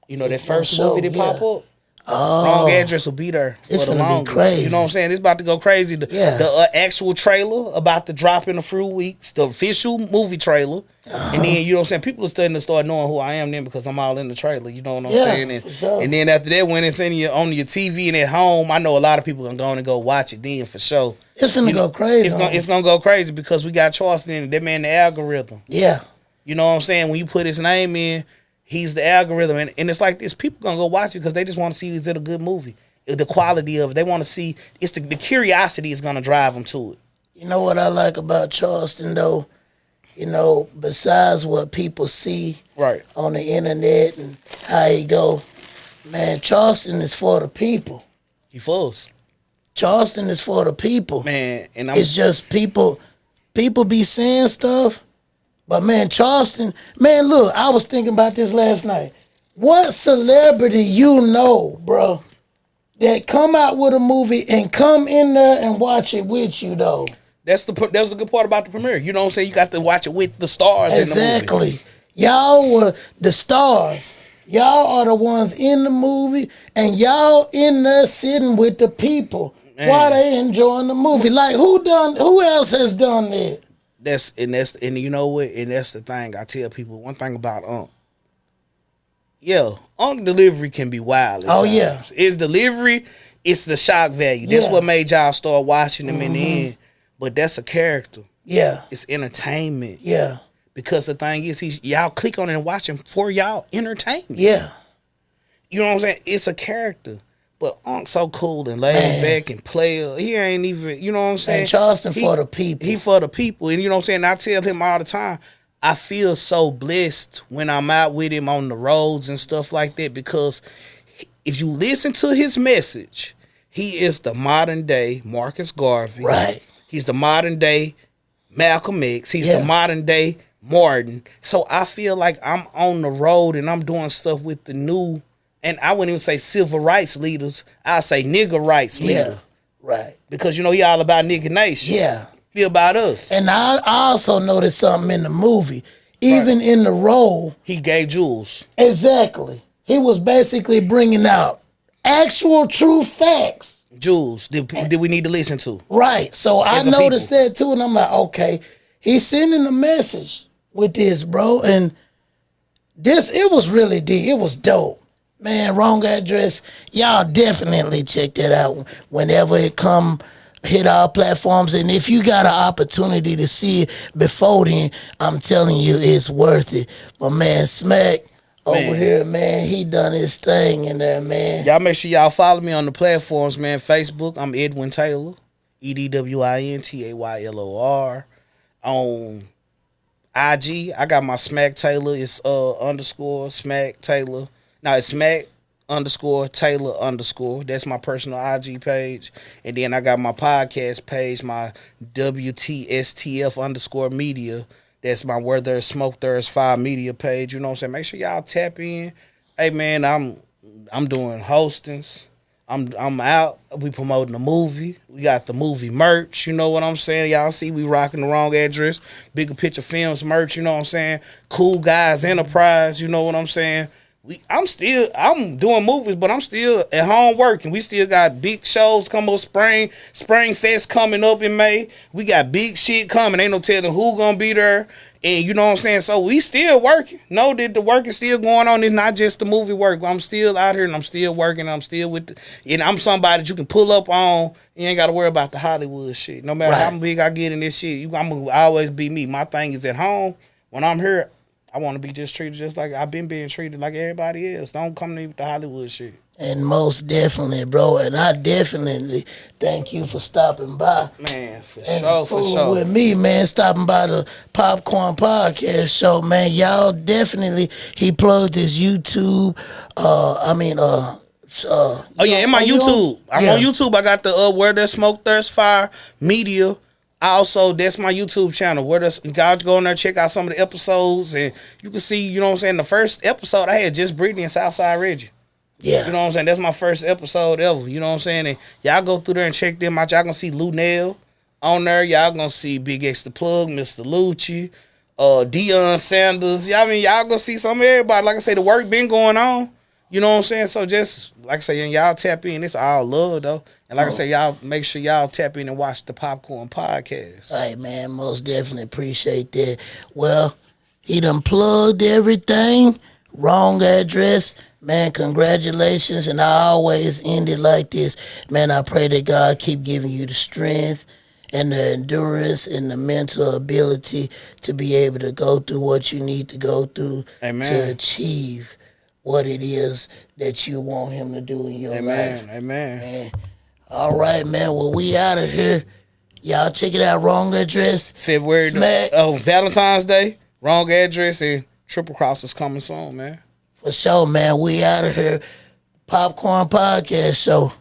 [SPEAKER 2] you know, that first movie that pop up, wrong address will be there for the longest. You know what I'm saying? It's about to go crazy. The actual trailer about to drop in a few weeks, the official movie trailer. And then, you know what I'm saying, people are starting to start knowing who I am then because I'm all in the trailer. You know what I'm saying? And then after that, when it's on your TV and at home, I know a lot of people are going to go watch it then for sure.
[SPEAKER 3] It's going to go crazy.
[SPEAKER 2] It's going to go crazy because we got Charleston in it. That man, the algorithm.
[SPEAKER 3] Yeah.
[SPEAKER 2] You know what I'm saying? When you put his name in, he's the algorithm. And it's like this. People going to go watch it because they just want to see, is it a good movie? The quality of it. They want to see. It's the curiosity is going to drive them to it.
[SPEAKER 3] You know what I like about Charleston, though? you know, besides what people see on the internet and how he go, man, Charleston is for the people.
[SPEAKER 2] He for us.
[SPEAKER 3] Charleston is for the people.
[SPEAKER 2] Man, and
[SPEAKER 3] it's just people be saying stuff, but man, Charleston, man, look, I was thinking about this last night. What celebrity you know, bro, that come out with a movie and come in there and watch it with you, though?
[SPEAKER 2] That was a good part about the premiere. You know what I'm saying? You got to watch it with the stars in the movie.
[SPEAKER 3] Exactly. Y'all were the stars. Y'all are the ones in the movie, and y'all in there sitting with the people while they enjoying the movie. Like, who else has done that?
[SPEAKER 2] And you know what? And that's the thing. I tell people one thing about Unc. Yeah, Unc delivery can be wild.
[SPEAKER 3] Yeah.
[SPEAKER 2] It's delivery, it's the shock value. That's what made y'all start watching them in the end. But that's a character.
[SPEAKER 3] Yeah.
[SPEAKER 2] It's entertainment.
[SPEAKER 3] Yeah.
[SPEAKER 2] Because the thing is, y'all click on it and watch him for y'all entertainment.
[SPEAKER 3] Yeah.
[SPEAKER 2] You know what I'm saying? It's a character. But Unc's so cool and laid back and player. He ain't even, you know what I'm saying?
[SPEAKER 3] And Charleston for the people.
[SPEAKER 2] He for the people. And you know what I'm saying? I tell him all the time, I feel so blessed when I'm out with him on the roads and stuff like that, because if you listen to his message, he is the modern day Marcus Garvey.
[SPEAKER 3] Right.
[SPEAKER 2] He's the modern day Malcolm X. He's the modern day Martin. So I feel like I'm on the road and I'm doing stuff with the new, and I wouldn't even say civil rights leaders. I say nigger rights leaders.
[SPEAKER 3] Right.
[SPEAKER 2] Because, you know, he all about nigga nation.
[SPEAKER 3] Yeah.
[SPEAKER 2] He about us.
[SPEAKER 3] And I also noticed something in the movie. Even in the role.
[SPEAKER 2] He gave jewels.
[SPEAKER 3] Exactly. He was basically bringing out actual true facts.
[SPEAKER 2] Jewels did we need to listen to.
[SPEAKER 3] Right. So I noticed that too, and I'm like, okay, he's sending a message with this, bro. And it was really deep. It was dope. Man, Wrong Address. Y'all definitely check that out whenever it hit our platforms. And if you got an opportunity to see it before then, I'm telling you, it's worth it. But man, Smack over here, man, he done his thing in there, man.
[SPEAKER 2] Y'all make sure y'all follow me on the platforms, man. Facebook, I'm Edwin Taylor, EDWINTAYLOR. On IG, I got my Smack Taylor. It's _ Smack Taylor. Now it's Smack _ Taylor _ That's my personal IG page. And then I got my podcast page, my WTSTF _ media. That's my Where There's Smoke There's Fire media page. You know what I'm saying? Make sure y'all tap in. Hey man, I'm doing hostings. I'm out. We promoting the movie. We got the movie merch. You know what I'm saying? Y'all see we rocking The Wrong Address. Bigger Picture Films merch. You know what I'm saying? Cool Guys Enterprise. You know what I'm saying? I'm doing movies, but I'm still at home working. We still got big shows coming up. Spring Fest coming up in May. We got big shit coming. Ain't no telling who gonna be there. And you know what I'm saying? So we still working. Know that the work is still going on. It's not just the movie work. I'm still out here and I'm still working. I'm still and I'm somebody that you can pull up on. You ain't got to worry about the Hollywood shit. No matter how big I get in this shit, I'm gonna always be me. My thing is at home. When I'm here, I want to be just treated just like I've been being treated like everybody else. Don't come to me with the Hollywood shit.
[SPEAKER 3] And most definitely, bro. And I definitely thank you for stopping by.
[SPEAKER 2] Man, for
[SPEAKER 3] and
[SPEAKER 2] sure.
[SPEAKER 3] With me, man, stopping by the Popcorn Podcast show, man. Y'all definitely, he plugged his YouTube.
[SPEAKER 2] In my YouTube. I'm on YouTube. I got the Where There's Smoke There's Fire media. Also, that's my YouTube channel. Where you guys go in there, check out some of the episodes, and you can see, you know what I'm saying, the first episode I had just Brittany and Southside Reggie.
[SPEAKER 3] Yeah.
[SPEAKER 2] You know what I'm saying? That's my first episode ever. You know what I'm saying? And y'all go through there and check them out. Y'all gonna see Lou Nell on there. Y'all gonna see Big X the Plug, Mr. Lucci, Deion Sanders. Y'all gonna see some of everybody. Like I say, the work been going on. You know what I'm saying? So just, like I say, and y'all tap in. It's all love, though. And like I say, y'all make sure y'all tap in and watch the Popcorn Podcast.
[SPEAKER 3] All right, man. Most definitely appreciate that. Well, he done plugged everything. Wrong Address. Man, congratulations. And I always end it like this. Man, I pray that God keep giving you the strength and the endurance and the mental ability to be able to go through what you need to go through to achieve what it is that you want him to do in your life.
[SPEAKER 2] Amen.
[SPEAKER 3] Man. All right, man. Well, we out of here. Y'all check it out. Wrong Address.
[SPEAKER 2] February.
[SPEAKER 3] Smack.
[SPEAKER 2] Valentine's Day. Wrong Address and Triple Cross is coming soon, man.
[SPEAKER 3] For sure, man. We out of here. Popcorn Podcast Show.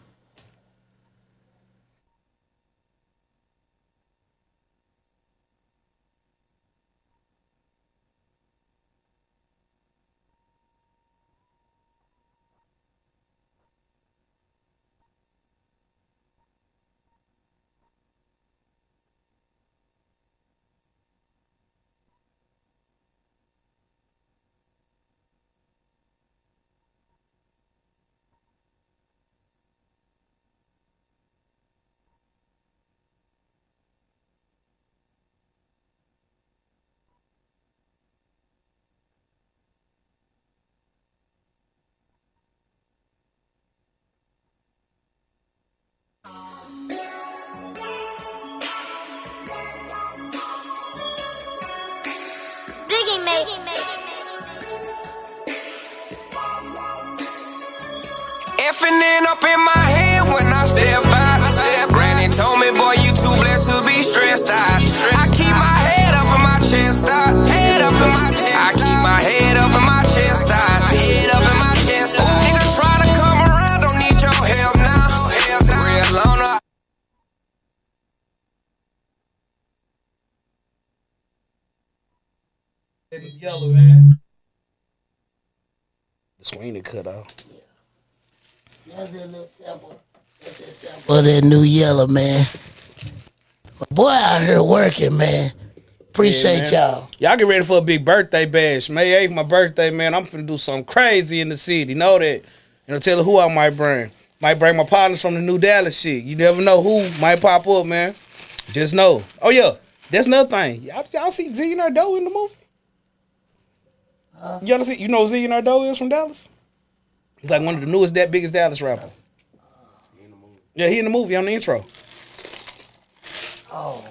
[SPEAKER 4] Effing up in my head when I step out. Granny told me, boy, you too blessed to be stressed out. I keep my head up in my chest out. Head up in my chest. I keep my head up in my chest out. Head up in my chest out. Nigga try to come around, don't need your help now. Real loner.
[SPEAKER 2] Yellow, man. The screen is cut off.
[SPEAKER 3] That's a little sample. That's a sample of that new Yellow, man. My boy out here working, man. Appreciate y'all.
[SPEAKER 2] Y'all get ready for a big birthday bash. May 8th, my birthday, man. I'm finna do something crazy in the city. Know that. And I'll tell you who I might bring. Might bring my partners from the New Dallas shit. You never know who might pop up, man. Just know. Oh, yeah. That's another thing. Y'all see Z and Nardo in the movie? Y'all see? You know who Z and Nardo is from Dallas? He's like one of the newest, biggest Dallas rapper. Yeah, he in the movie on the intro.
[SPEAKER 3] Oh.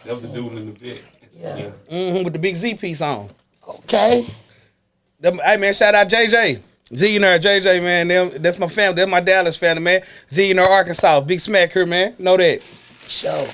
[SPEAKER 5] That was the dude in the vid.
[SPEAKER 3] Yeah.
[SPEAKER 2] Mm-hmm, with the big Z piece on.
[SPEAKER 3] Okay.
[SPEAKER 2] Hey, man, shout out JJ. Z and JJ, man. That's my family. That's my Dallas family, man. Z and Arkansas. Big smack here, man. Know that.
[SPEAKER 3] Sure.